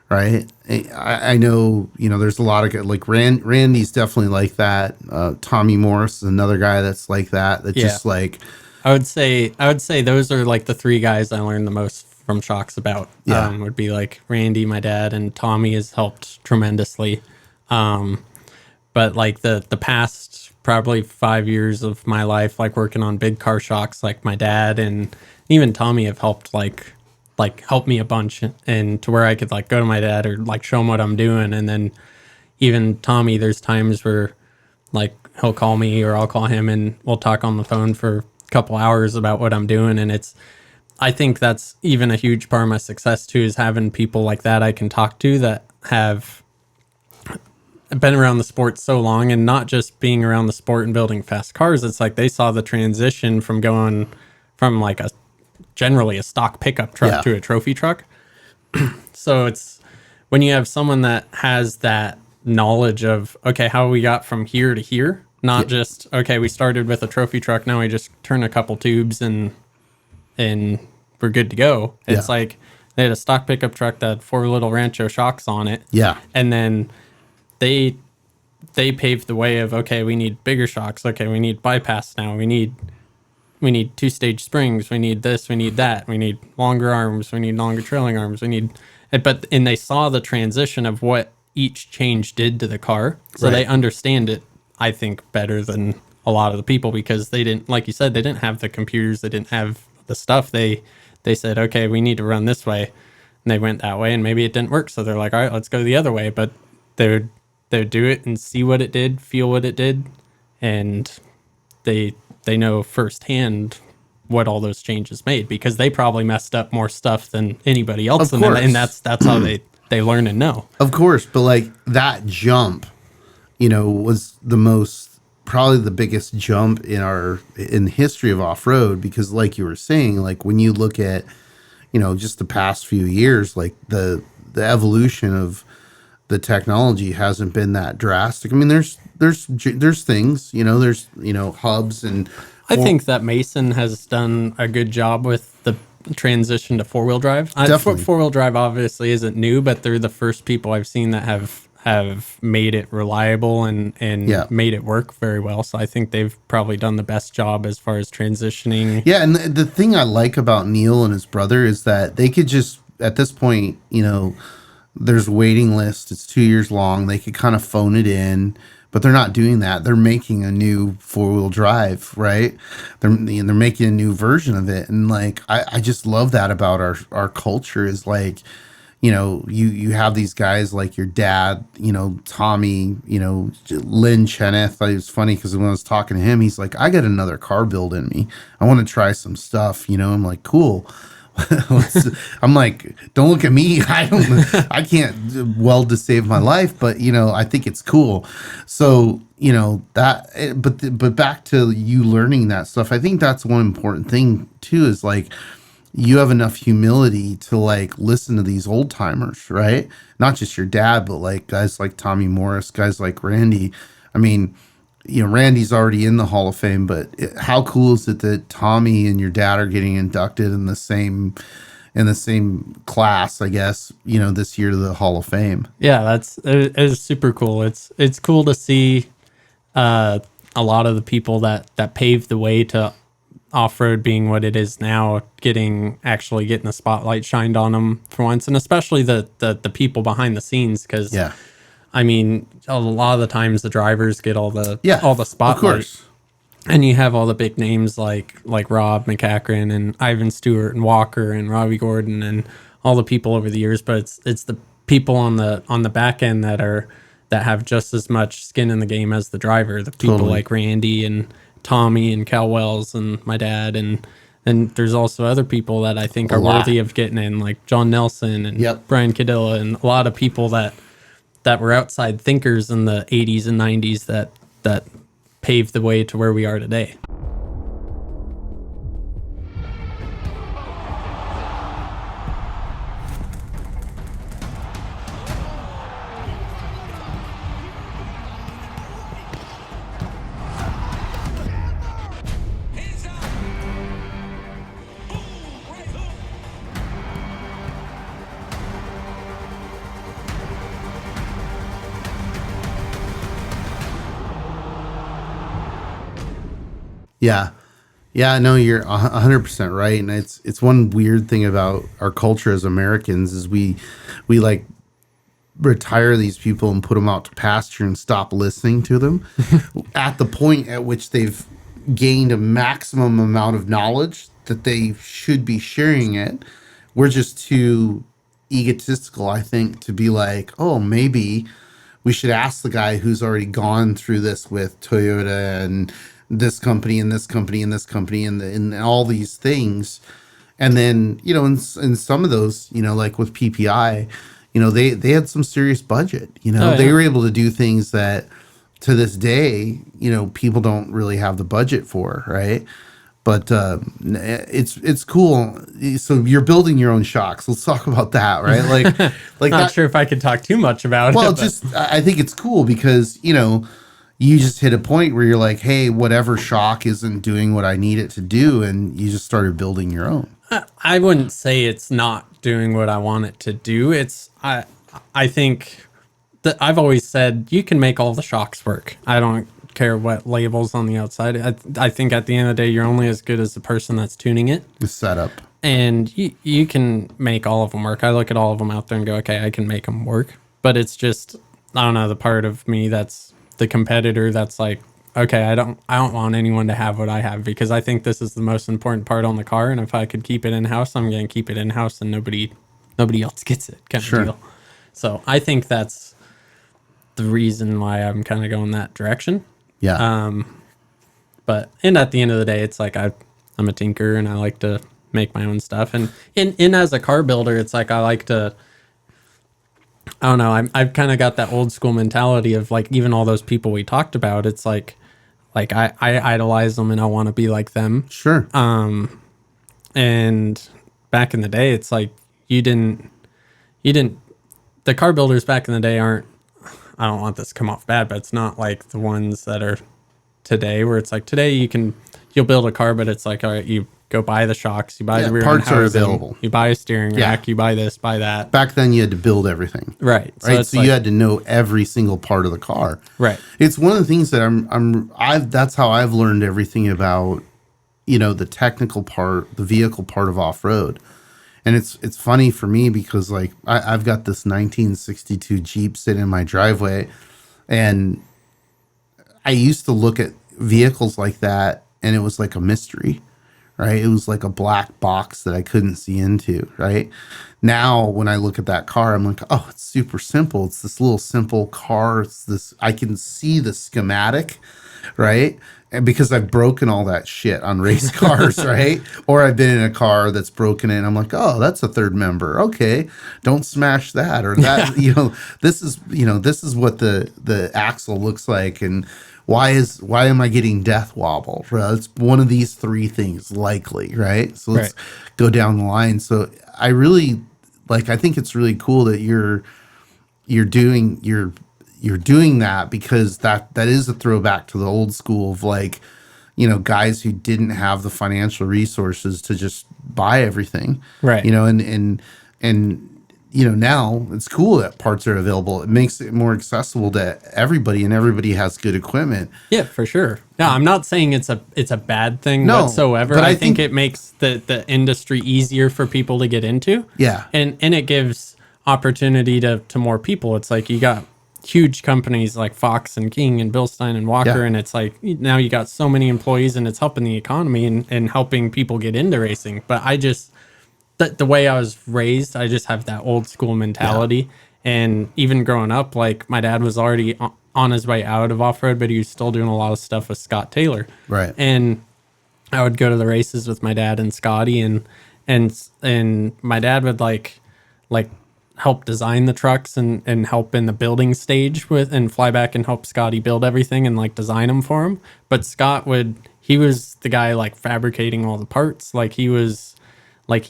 Right. I know, there's a lot of like Randy's definitely like that. Tommy Morris is another guy that's like that. Just like, I would say those are like the three guys I learned the most from shocks about. Would be like Randy, my dad, and Tommy has helped tremendously. But like the past probably 5 years of my life, like working on big car shocks, like my dad and even Tommy have helped like help me a bunch, and to where I could like go to my dad or like show him what I'm doing. And then even Tommy, there's times where like he'll call me or I'll call him and we'll talk on the phone for a couple hours about what I'm doing. And I think that's even a huge part of my success too, is having people like that I can talk to that have been around the sport so long, and not just being around the sport and building fast cars. It's like they saw the transition from going from like generally a stock pickup truck to a trophy truck. So it's when you have someone that has that knowledge of, okay, how we got from here to here, not just, okay, we started with a trophy truck, now we just turn a couple tubes and we're good to go. It's like they had a stock pickup truck that had 4 little Rancho shocks on it. Yeah. And then they paved the way of, okay, we need bigger shocks. Okay, we need bypass now. We need 2-stage springs. We need this. We need that. We need longer arms. We need longer trailing arms. And they saw the transition of what each change did to the car. So they understand it, I think, better than a lot of the people, because they didn't, like you said, they didn't have the computers. They didn't have the stuff. They said, okay, we need to run this way. And they went that way, and maybe it didn't work. So they're like, all right, let's go the other way. But they would do it and see what it did, feel what it did. And they know firsthand what all those changes made, because they probably messed up more stuff than anybody else. And that's how they learn and know. Of course. But like that jump, was probably the biggest jump in the history of off-road, because like you were saying, like when you look at, just the past few years, like the evolution of the technology hasn't been that drastic. I mean, there's things, there's, hubs and. I think that Mason has done a good job with the transition to 4-wheel drive. Definitely. 4-wheel drive obviously isn't new, but they're the first people I've seen that have have made it reliable and Yeah. made it work very well. So I think they've probably done the best job as far as transitioning. Yeah, and the thing I like about Neil and his brother is that they could just, at this point, there's waiting list. It's 2 years long. They could kind of phone it in, but they're not doing that. They're making a new 4-wheel drive, right? They're making a new version of it, and like I just love that about our culture is like, you have these guys like your dad, Tommy, Lynn Cheneth. It was funny because when I was talking to him, he's like, I got another car build in me. I want to try some stuff, I'm like, cool. I'm like, don't look at me. I can't weld to save my life, but I think it's cool. So, but back to you learning that stuff. I think that's one important thing too, is like, you have enough humility to like listen to these old timers, right? Not just your dad, but like guys like Tommy Morris, guys like Randy. I mean, Randy's already in the Hall of Fame, but how cool is it that Tommy and your dad are getting inducted in the same class, I guess, this year to the Hall of Fame? Yeah, it is super cool. It's cool to see a lot of the people that paved the way to off-road being what it is now, actually getting the spotlight shined on them for once, and especially the people behind the scenes, because I mean, a lot of the times the drivers get all the spotlight, of course, and you have all the big names like Rob McCachran and Ivan Stewart and Walker and Robbie Gordon and all the people over the years, but it's the people on the back end that have just as much skin in the game as the driver, the people like Randy and Tommy and Cal Wells and my dad, and there's also other people that I think are worthy of getting in, like John Nelson and Brian Cadilla, and a lot of people that were outside thinkers in the 80s and 90s that paved the way to where we are today. Yeah, no, you're 100% right. And it's one weird thing about our culture as Americans is we like retire these people and put them out to pasture and stop listening to them at the point at which they've gained a maximum amount of knowledge that they should be sharing it. We're just too egotistical, I think, to be like, oh, maybe we should ask the guy who's already gone through this with Toyota and this company and this company and this company and all these things. And then, in some of those, like with PPI, they had some serious budget, they were able to do things that to this day, people don't really have the budget for. Right. But it's cool. So you're building your own shocks. Let's talk about that, right? Like Not sure if I could talk too much about it. Well, I think it's cool because, you just hit a point where you're like, hey, whatever shock isn't doing what I need it to do. And you just started building your own. I wouldn't say it's not doing what I want it to do. I think that I've always said you can make all the shocks work. I don't care what labels on the outside. I think at the end of the day, you're only as good as the person that's tuning it. The setup. And you can make all of them work. I look at all of them out there and go, okay, I can make them work. But it's just, I don't know, the part of me that's the competitor that's like, okay, I don't want anyone to have what I have, because I think this is the most important part on the car, and if I could keep it in house, I'm going to keep it in house, and nobody else gets it, kind of deal. So I think that's the reason why I'm kind of going that direction. Yeah. But at the end of the day, it's like I'm a tinker and I like to make my own stuff, and as a car builder, it's like I like to. I don't know. I've kind of got that old school mentality of like, even all those people we talked about, it's like I idolize them and I want to be like them. Sure. And back in the day, it's like you didn't, the car builders back in the day aren't, I don't want this to come off bad, but it's not like the ones that are today, where it's like today you'll build a car, but it's like, all right, you go buy the shocks, you buy the rear parts end are housing, available. you buy a steering Yeah. rack, you buy this, buy that. Back then, you had to build everything. Right. Right. it's So like- you had to know every single part of the car. Right. It's one of the things that that's how I've learned everything about, the technical part, the vehicle part of off-road. And it's funny for me because like I've got this 1962 Jeep sitting in my driveway, and I used to look at vehicles like that and it was like a mystery, right? It was like a black box that I couldn't see into, right? Now, when I look at that car, I'm like, oh, it's super simple. It's this little simple car. I can see the schematic, right? And because I've broken all that shit on race cars, right? Or I've been in a car that's broken and I'm like, oh, that's a third member. Okay, don't smash that or that. This is what the axle looks like, and why am I getting death wobble? Well, it's one of these three things likely, right? So let's go down the line. So I really I think it's really cool that you're doing that, because that is a throwback to the old school of guys who didn't have the financial resources to just buy everything. Right. Now it's cool that parts are available. It makes it more accessible to everybody, and everybody has good equipment. Yeah, for sure. No, I'm not saying it's a bad thing No, whatsoever. but I I think think- it makes the industry easier for people to get into. Yeah. And it gives opportunity to more people. It's like you got huge companies like Fox and King and Bilstein and Walker, Yeah. and it's like now you got so many employees and it's helping the economy and helping people get into racing. But I just the way I was raised, I just have that old school mentality. And even growing up, like my dad was already on his way out of off-road, but he was still doing a lot of stuff with Scott Taylor. Right. And I would go to the races with my dad and Scotty, and my dad would like help design the trucks and help in the building stage and fly back and help Scotty build everything and like design them for him. But he was the guy like fabricating all the parts. Like he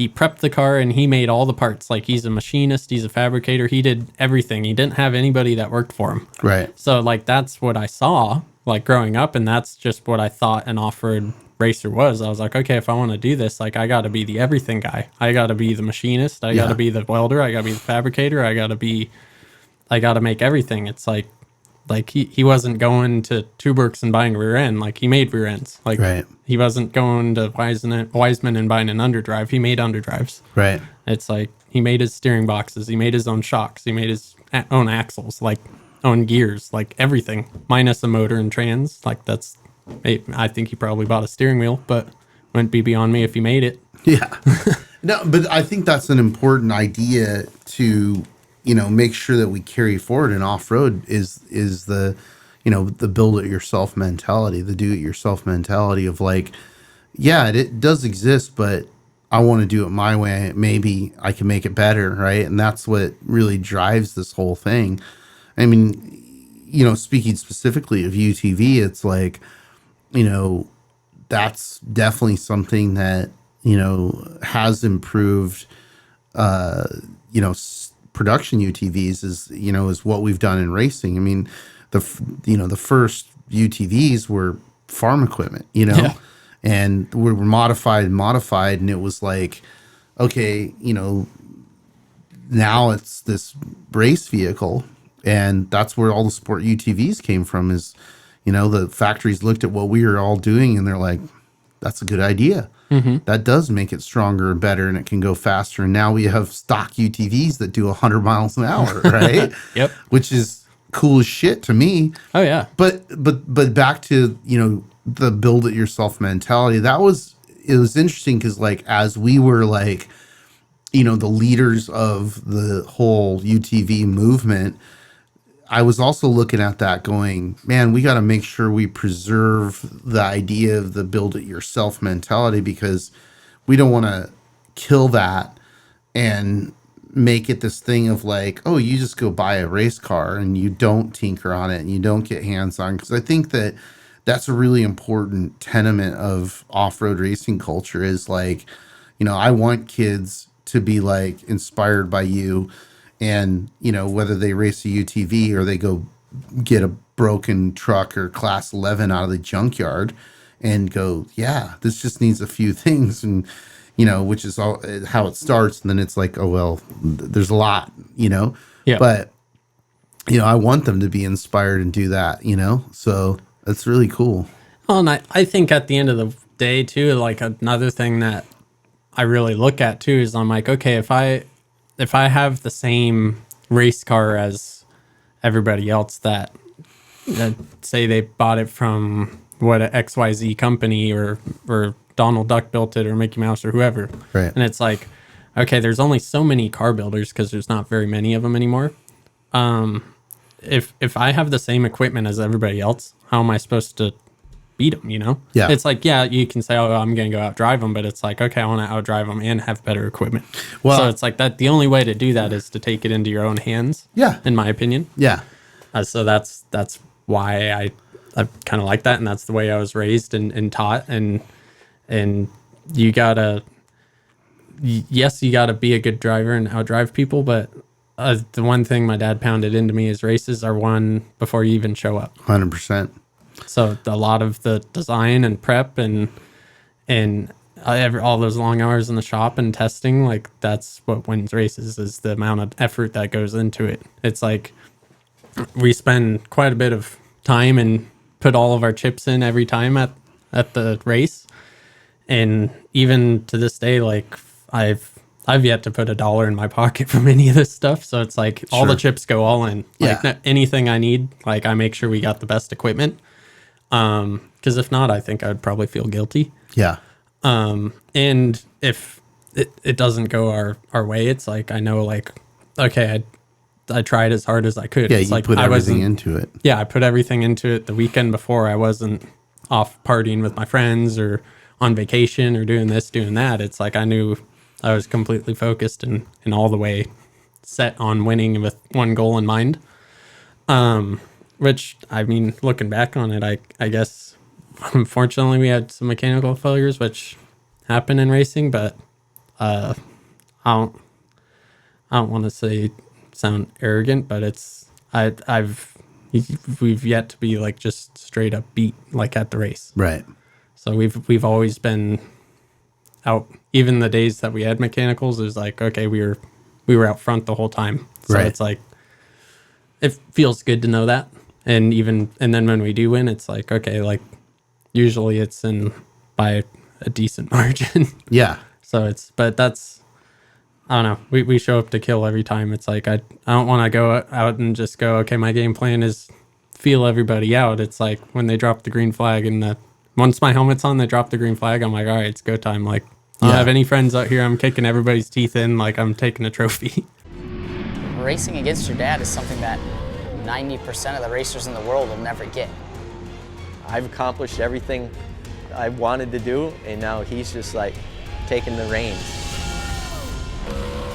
prepped the car and he made all the parts. Like he's a machinist, he's a fabricator, he did everything. He didn't have anybody that worked for him. Right. So like that's what I saw like growing up, and that's just what I thought an off-road racer was. I was like, okay, if I want to do this, like I got to be the everything guy. I got to be the machinist. I got to be the welder. I got to be the fabricator. I got to make everything. It's like he wasn't going to Tuberks and buying a rear end. Like he made rear ends. Like Right. he wasn't going to Wiseman and buying an underdrive. He made underdrives. Right. It's like he made his steering boxes. He made his own shocks. He made his own axles, like own gears, like everything, minus a motor and trans. Like I think he probably bought a steering wheel, but wouldn't be beyond me if he made it. Yeah. No, but I think that's an important idea to, make sure that we carry forward in off-road is the, the build it yourself mentality, the do it yourself mentality of like, yeah, it does exist, but I want to do it my way. Maybe I can make it better. Right. And that's what really drives this whole thing. I mean, speaking specifically of UTV, it's like, that's definitely something that, has improved, production UTVs is what we've done in racing. I mean, the first UTVs were farm equipment, and we were modified, and it was like, okay, now it's this race vehicle, and that's where all the sport UTVs came from is, the factories looked at what we were all doing and they're like, that's a good idea. Mm-hmm. That does make it stronger and better, and it can go faster. And now we have stock UTVs that do 100 miles an hour, right? Yep. Which is cool as shit to me. Oh yeah. But back to, the build it yourself mentality. It was interesting because like, as we were like, the leaders of the whole UTV movement, I was also looking at that going, man, we got to make sure we preserve the idea of the build it yourself mentality, because we don't want to kill that and make it this thing of like, oh, you just go buy a race car and you don't tinker on it and you don't get hands on. Because I think that that's a really important tenement of off-road racing culture is like, I want kids to be like inspired by you. And, whether they race a UTV or they go get a broken truck or class 11 out of the junkyard, and go, yeah, this just needs a few things, and which is all how it starts. And then it's like, oh well, there's a lot, Yeah. but I want them to be inspired and do that, so that's really cool. Well, and I think at the end of the day too, like another thing that I really look at too is I'm like, okay, if I have the same race car as everybody else that say they bought it from what a XYZ company or Donald Duck built it or Mickey Mouse or whoever. Right. And it's like, okay, there's only so many car builders because there's not very many of them anymore. If I have the same equipment as everybody else, how am I supposed to beat them, Yeah. It's like, yeah, you can say, oh, I'm going to go outdrive them, but it's like, okay, I want to outdrive them and have better equipment. Well, so it's like that. The only way to do that is to take it into your own hands. Yeah. In my opinion. Yeah. So that's why I kind of like that. And that's the way I was raised and taught. And you gotta be a good driver and outdrive people. But the one thing my dad pounded into me is races are won before you even show up. 100%. So a lot of the design and prep and all those long hours in the shop and testing, like that's what wins races, is the amount of effort that goes into it. It's like we spend quite a bit of time and put all of our chips in every time at the race. And even to this day, like I've yet to put $1 in my pocket from any of this stuff. So it's like all the chips go all in. Like anything I need, like I make sure we got the best equipment. Because if not, I think I'd probably feel guilty. Yeah. And if it doesn't go our way, it's like, I know, like, okay, I tried as hard as I could. Yeah, it's you like put everything into it. Yeah, I put everything into it. The weekend before, I wasn't off partying with my friends or on vacation or doing this, doing that. It's like I knew I was completely focused and all the way set on winning with one goal in mind. Which, I mean, looking back on it, I guess, unfortunately, we had some mechanical failures, which happen in racing, but I don't want to sound arrogant, but we've yet to be like just straight up beat like at the race. Right. So we've always been out. Even the days that we had mechanicals, it was like, okay, we were out front the whole time. So Right. it's like, it feels good to know that. And then when we do win, it's like, okay, like usually it's in by a decent margin. Yeah. So but that's, I don't know. We show up to kill every time. It's like, I don't want to go out and just go, okay, my game plan is feel everybody out. It's like when they drop the green flag and once my helmet's on, they drop the green flag. I'm like, all right, it's go time. Like, I don't have any friends out here. I'm kicking everybody's teeth in like I'm taking a trophy. Racing against your dad is something that 90% of the racers in the world will never get. I've accomplished everything I wanted to do, and now he's just like taking the reins.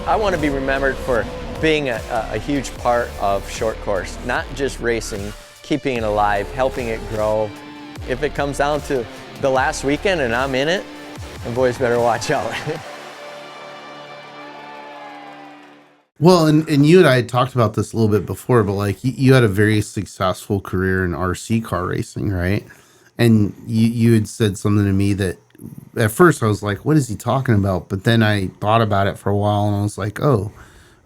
I want to be remembered for being a huge part of short course, not just racing, keeping it alive, helping it grow. If it comes down to the last weekend and I'm in it, the boys better watch out. Well, and you and I had talked about this a little bit before, but like you had a very successful career in RC car racing, right? And you had said something to me that at first I was like, what is he talking about? But then I thought about it for a while and I was like, oh,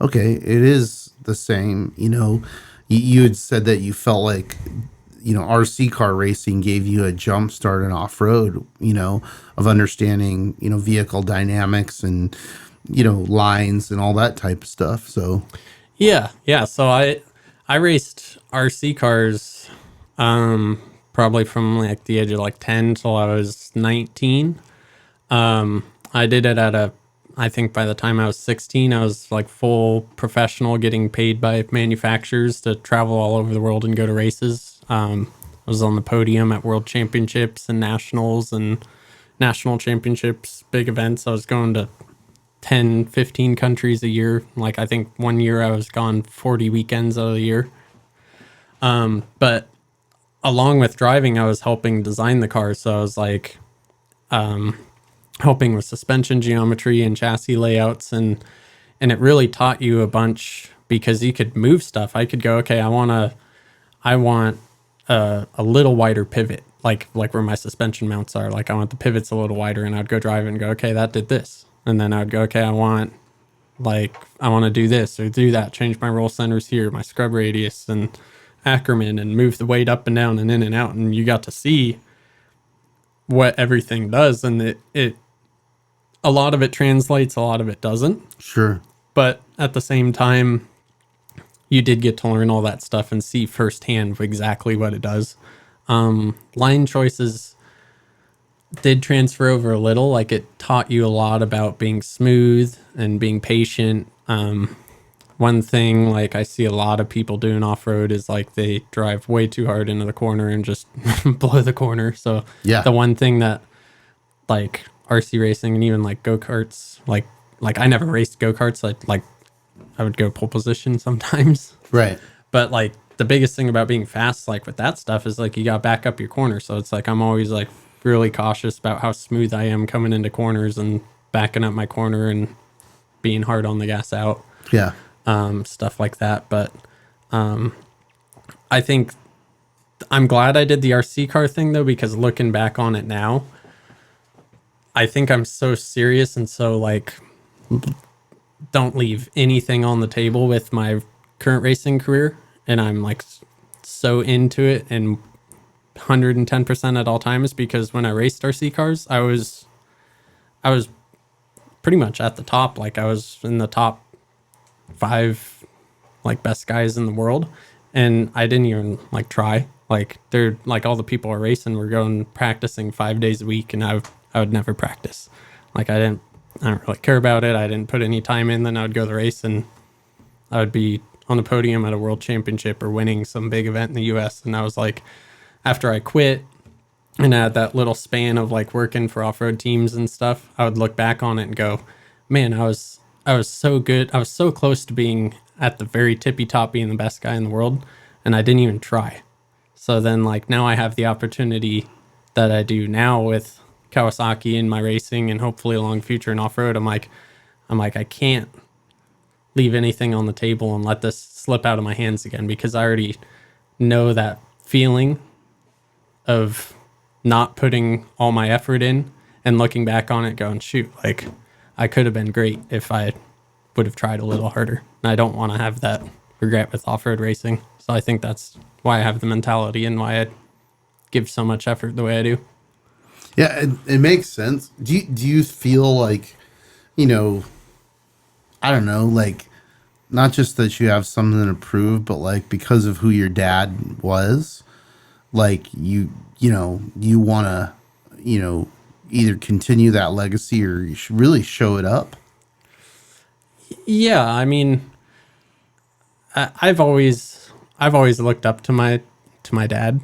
okay, it is the same. You had said that you felt like, RC car racing gave you a jump start in off-road, of understanding, vehicle dynamics and, lines and all that type of stuff. So Yeah. So I raced RC cars probably from like the age of like 10 till I was 19. I did it I think by the time I was 16, I was like full professional, getting paid by manufacturers to travel all over the world and go to races. I was on the podium at world championships and nationals and national championships, big events. I was going to 10, 15 countries a year. Like I think one year I was gone 40 weekends of the year. But along with driving, I was helping design the car. So I was like helping with suspension geometry and chassis layouts. And it really taught you a bunch because you could move stuff. I could go, okay, I want a little wider pivot. like where my suspension mounts are. Like I want the pivots a little wider, and I'd go drive it and go, okay, that did this. And then I'd go, okay, I want to do this or do that, change my roll centers here, my scrub radius and Ackerman, and move the weight up and down and in and out. And you got to see what everything does. And it a lot of it translates, a lot of it doesn't. Sure. But at the same time, you did get to learn all that stuff and see firsthand exactly what it does. Line choices did transfer over a little. Like it taught you a lot about being smooth and being patient. One thing like I see a lot of people doing off-road is like they drive way too hard into the corner and just blow the corner. So yeah, the one thing that like RC racing and even like go-karts, like I never raced go-karts. I would go pole position sometimes. Right. But like the biggest thing about being fast, like with that stuff, is like you got to back up your corner. So it's like I'm always like really cautious about how smooth I am coming into corners and backing up my corner and being hard on the gas out. Yeah. Stuff like that. But I think I'm glad I did the RC car thing though, because looking back on it now, I think I'm so serious and so like don't leave anything on the table with my current racing career. And I'm like so into it and 110% at all times, because when I raced RC cars, I was pretty much at the top. Like I was in the top 5 like best guys in the world, and I didn't even like try. Like they're like all the people are racing were going practicing 5 days a week, and I would never practice. Like I don't really care about it. I didn't put any time in. Then I would go to the race and I would be on the podium at a world championship or winning some big event in the US. And I was like, after I quit and I had that little span of like working for off-road teams and stuff, I would look back on it and go, man, I was so good. I was so close to being at the very tippy top, being the best guy in the world, and I didn't even try. So then like now I have the opportunity that I do now with Kawasaki in my racing and hopefully a long future in off-road. I'm like, I can't leave anything on the table and let this slip out of my hands again, because I already know that feeling of not putting all my effort in and looking back on it going, shoot, like I could have been great if I would have tried a little harder. And I don't want to have that regret with off-road racing. So I think that's why I have the mentality and why I give so much effort the way I do. Yeah, it makes sense. Do you feel like, you know, I don't know, like not just that you have something to prove, but like because of who your dad was, like you want to, either continue that legacy or you should really show it up? Yeah, I mean, I've always looked up to my dad.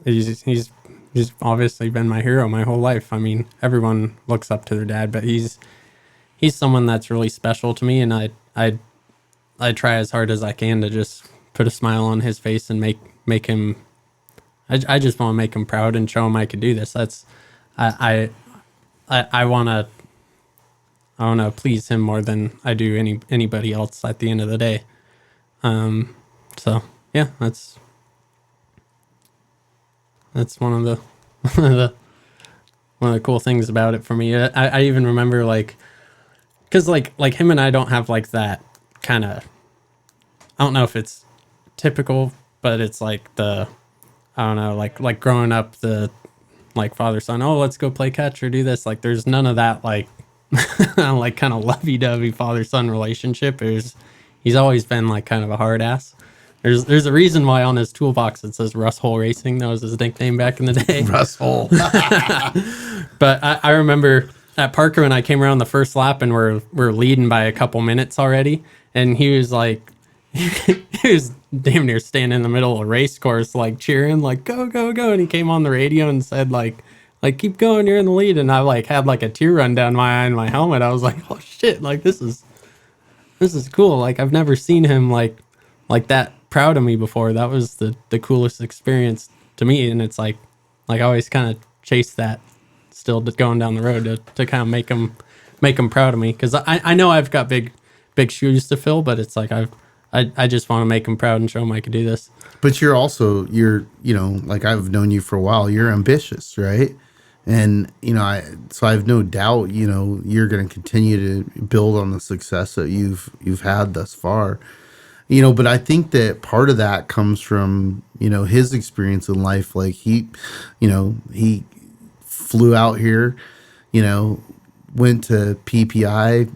He's obviously been my hero my whole life. I mean, everyone looks up to their dad, but he's someone that's really special to me, and I try as hard as I can to just put a smile on his face and make him. I just want to make him proud and show him I can do this. That's I want to please him more than I do anybody else at the end of the day. So yeah, that's one of the one of the cool things about it for me. I even remember like, cause like him and I don't have like that kind of, I don't know if it's typical, but it's like I don't know, like growing up, the like father son, oh, let's go play catch or do this. Like there's none of that like like kind of lovey-dovey father son relationship. He's always been like kind of a hard ass. There's a reason why on his toolbox it says Russ Hole Racing. That was his nickname back in the day. Russ Hole. But I remember at Parker when I came around the first lap and we're leading by a couple minutes already, and he was like, he was damn near standing in the middle of a race course, like cheering, like go go go, and he came on the radio and said like keep going, you're in the lead, and I like had like a tear run down my eye in my helmet. I was like, oh shit, like this is cool. Like I've never seen him like that proud of me before. That was the coolest experience to me, and it's like I always kind of chase that still going down the road to kind of make him proud of me, because I know I've got big shoes to fill, but it's like I've I just want to make him proud and show him I could do this. But you're like I've known you for a while. You're ambitious, right? And so I have no doubt, you're going to continue to build on the success that you've had thus far. But I think that part of that comes from, his experience in life. Like he flew out here, went to PPI,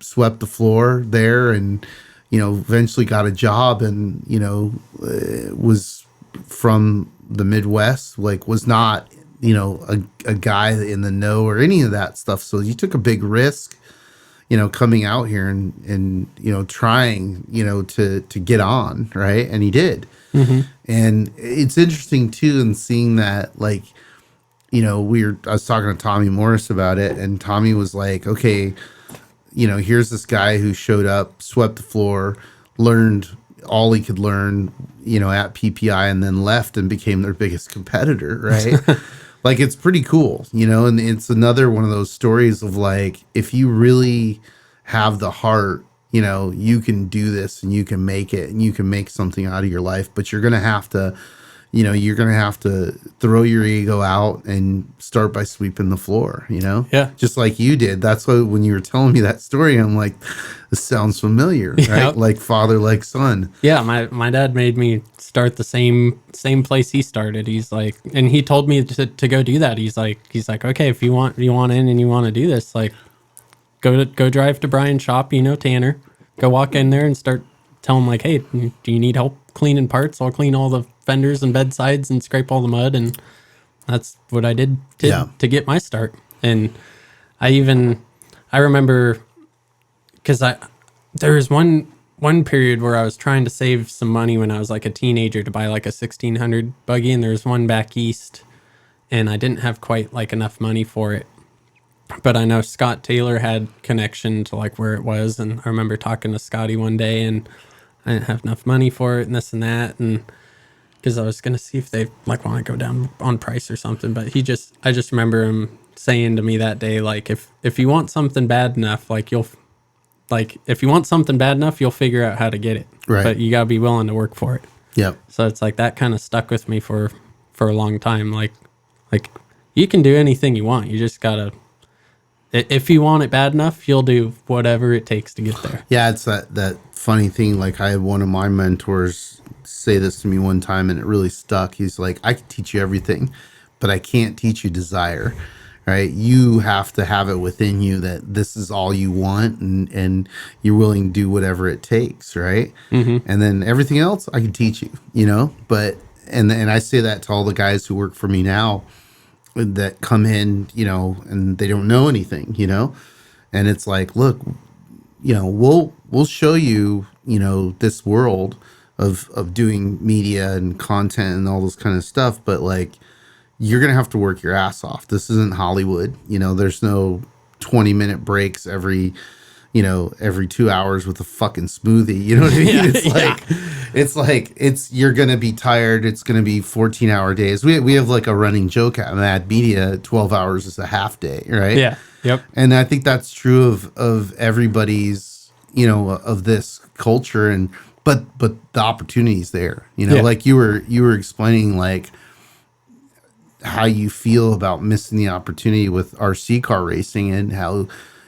swept the floor there, and eventually got a job, and was from the Midwest, like was not a guy in the know or any of that stuff. So you took a big risk, coming out here and trying to get on, right? And he did. And it's interesting too, in seeing that, like, I was talking to Tommy Morris about it, and Tommy was like, okay, here's this guy who showed up, swept the floor, learned all he could learn, at PPI, and then left and became their biggest competitor, right? Like, it's pretty cool, and it's another one of those stories of like, if you really have the heart, you can do this and you can make it and you can make something out of your life, but you're going to have to, throw your ego out and start by sweeping the floor, Yeah. just like you did. That's why when you were telling me that story, I'm like, this sounds familiar, right? Yep. Like father, like son. Yeah, my dad made me start the same place he started. He's like, and he told me to go do that. He's like, okay, if you want in and you want to do this, like, go drive to Brian's shop, Tanner, go walk in there and start tell him like, hey, do you need help cleaning parts? I'll clean all the fenders and bedsides and scrape all the mud. And that's what I did to get my start. And I remember, because there was one period where I was trying to save some money when I was like a teenager to buy like a 1600 buggy, and there was one back east, and I didn't have quite like enough money for it. But I know Scott Taylor had connection to like where it was, and I remember talking to Scotty one day, and I didn't have enough money for it and this and that, and because I was gonna see if they like want to go down on price or something. But I just remember him saying to me that day, like, if you want something bad enough, if you want something bad enough, you'll figure out how to get it. Right. But you gotta be willing to work for it. Yep. So it's like that kind of stuck with me for a long time. Like you can do anything you want. You just gotta, if you want it bad enough, you'll do whatever it takes to get there. Yeah, it's that funny thing. Like, I had one of my mentors say this to me one time, and it really stuck. He's like, I can teach you everything, but I can't teach you desire, right? You have to have it within you that this is all you want, and you're willing to do whatever it takes, right? Mm-hmm. And then everything else I can teach you, but, and I say that to all the guys who work for me now that come in, and they don't know anything, and it's like, look, we'll show you, this world of doing media and content and all this kind of stuff, but like, you're gonna have to work your ass off. This isn't Hollywood, there's no 20-minute breaks every 2 hours with a fucking smoothie. You know what I mean? It's you're going to be tired. It's going to be 14-hour days. We have like a running joke at Mad Media, 12 hours is a half day, right? Yeah. Yep. And I think that's true of everybody's, of this culture, and but the opportunity's there, like you were explaining, like how you feel about missing the opportunity with RC car racing, and how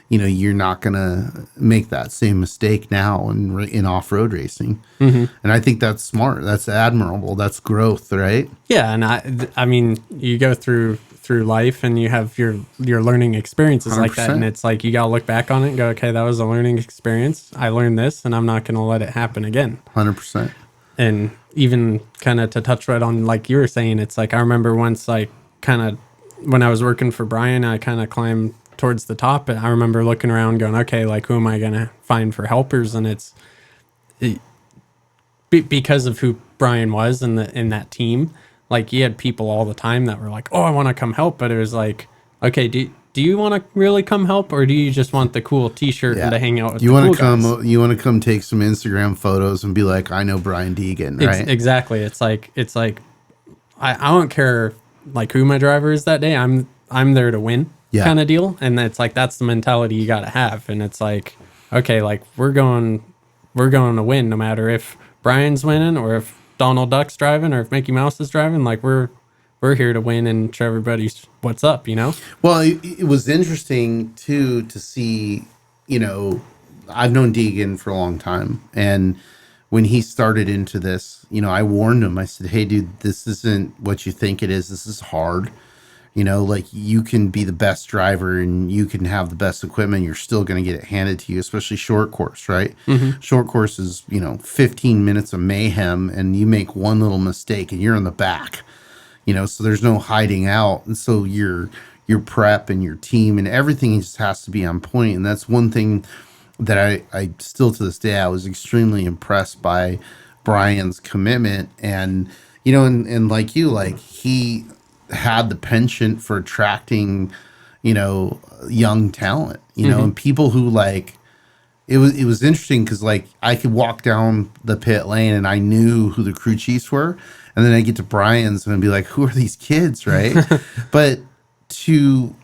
you're not going to make that same mistake now in off-road racing. Mm-hmm. And I think that's smart. That's admirable. That's growth, right? Yeah. And I mean, you go through life and you have your learning experiences 100%. Like that. And it's like, you got to look back on it and go, okay, that was a learning experience. I learned this, and I'm not going to let it happen again. 100%. And even kind of to touch right on, like you were saying, it's like, I remember once, like, kind of when I was working for Brian, I kind of climbed towards the top, and I remember looking around going, okay, like, who am I going to find for helpers? And because of who Brian was in that team, like, he had people all the time that were like, oh, I want to come help. But it was like, okay, do you want to really come help, or do you just want the cool t-shirt and to hang out with you the want cool to come guys? You want to come take some Instagram photos and be like, I know Brian Deegan, right? Exactly. It's like I don't care like who my driver is that day. I'm there to win. Yeah. Kind of deal. And it's like, that's the mentality you got to have. And it's like, okay, like, we're going we're going to win no matter if Brian's winning or if Donald Duck's driving or if Mickey Mouse is driving. Like we're here to win and show everybody what's up, you know? Well, it was interesting too to see, you know, I've known Deegan for a long time, and when he started into this, you know, I warned him. I said, "Hey, dude, this isn't what you think it is. This is hard. You know, like you can be the best driver and you can have the best equipment. You're still going to get it handed to you, especially short course, right? Short course is, you know, 15 minutes of mayhem, and you make one little mistake and you're in the back, you know, so there's no hiding out. And so your prep and your team and everything just has to be on point. And that's one thing that I still to this day, I was extremely impressed by Brian's commitment. And, you know, and like you, like he had the penchant for attracting, you know, young talent, you know, and people who like, it was interesting because like I could walk down the pit lane and I knew who the crew chiefs were. And then I get to Brian's and I'd be like, who are these kids? Right. But to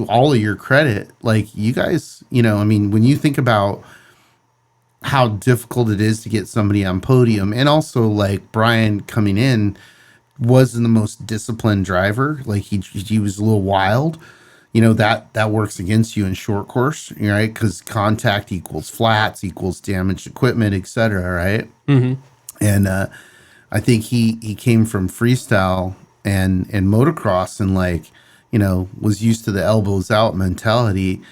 all of your credit, like you guys, you know, I mean, when you think about how difficult it is to get somebody on podium, and also like Brian coming in wasn't the most disciplined driver. Like he was a little wild, you know, that works against you in short course, right? Because contact equals flats equals damaged equipment, etc. Right. And I think he came from freestyle and motocross, and like, you know, was used to the elbows out mentality,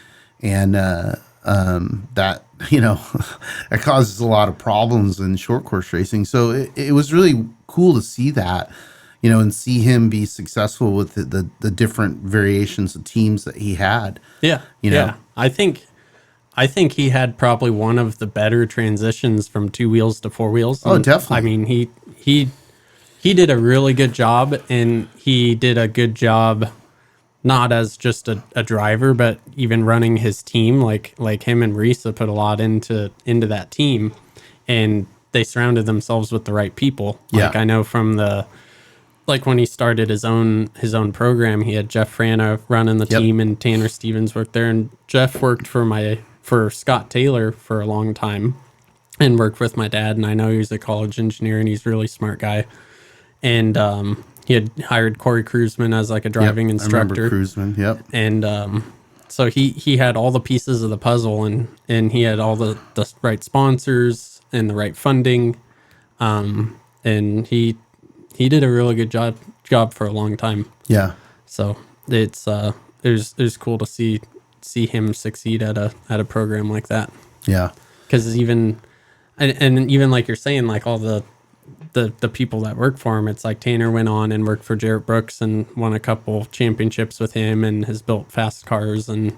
and that, you know, that causes a lot of problems in short course racing. So it was really cool to see that, you know, and see him be successful with the different variations of teams that he had. Yeah. You know? Yeah. I think he had probably one of the better transitions from 2 wheels to 4 wheels. Oh, And, definitely. I mean, he did a really good job, and he did a good job not as just a driver, but even running his team. Like him and Risa put a lot into that team, and they surrounded themselves with the right people. Yeah. Like I know from like when he started his own program, he had Jeff Frana running the team, and Tanner Stevens worked there. And Jeff worked for Scott Taylor for a long time, and worked with my dad. And I know he was a college engineer, and he's a really smart guy. And he had hired Corey Cruzman as like a driving instructor. I remember Cruzman. Yep. And so he had all the pieces of the puzzle, and he had all the right sponsors and the right funding. And he did a really good job for a long time. Yeah. So it's cool to see him succeed at a program like that. Yeah. Because even like you're saying, like all the people that work for him, it's like Tanner went on and worked for Jarrett Brooks and won a couple championships with him and has built fast cars, and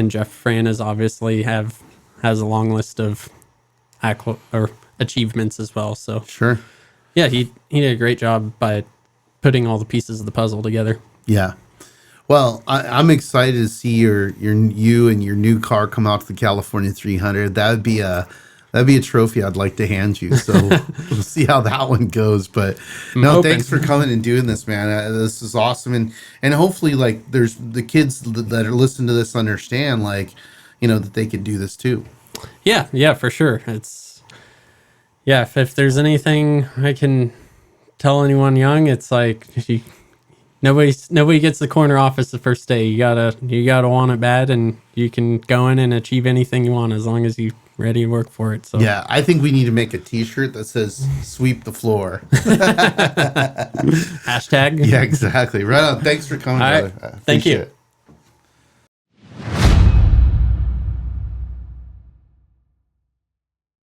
Jeff Fran obviously has a long list of achievements as well. So Sure. yeah, he did a great job by putting all the pieces of the puzzle together. Yeah. Well, I'm excited to see you and your new car come out to the California 300. That'd be a trophy I'd like to hand you. So we'll see how that one goes. But no, thanks for coming and doing this, man. This is awesome, and hopefully, like, there's the kids that are listening to this understand, like, you know, that they can do this too. Yeah, for sure. If there's anything I can tell anyone young, it's like nobody gets the corner office the first day. You gotta want it bad, and you can go in and achieve anything you want as long as you ready to work for it. So yeah, I think we need to make a T-shirt that says "Sweep the floor." Hashtag. Yeah, exactly. Right on. Thanks for coming, All right. brother. Thank you. Appreciate it.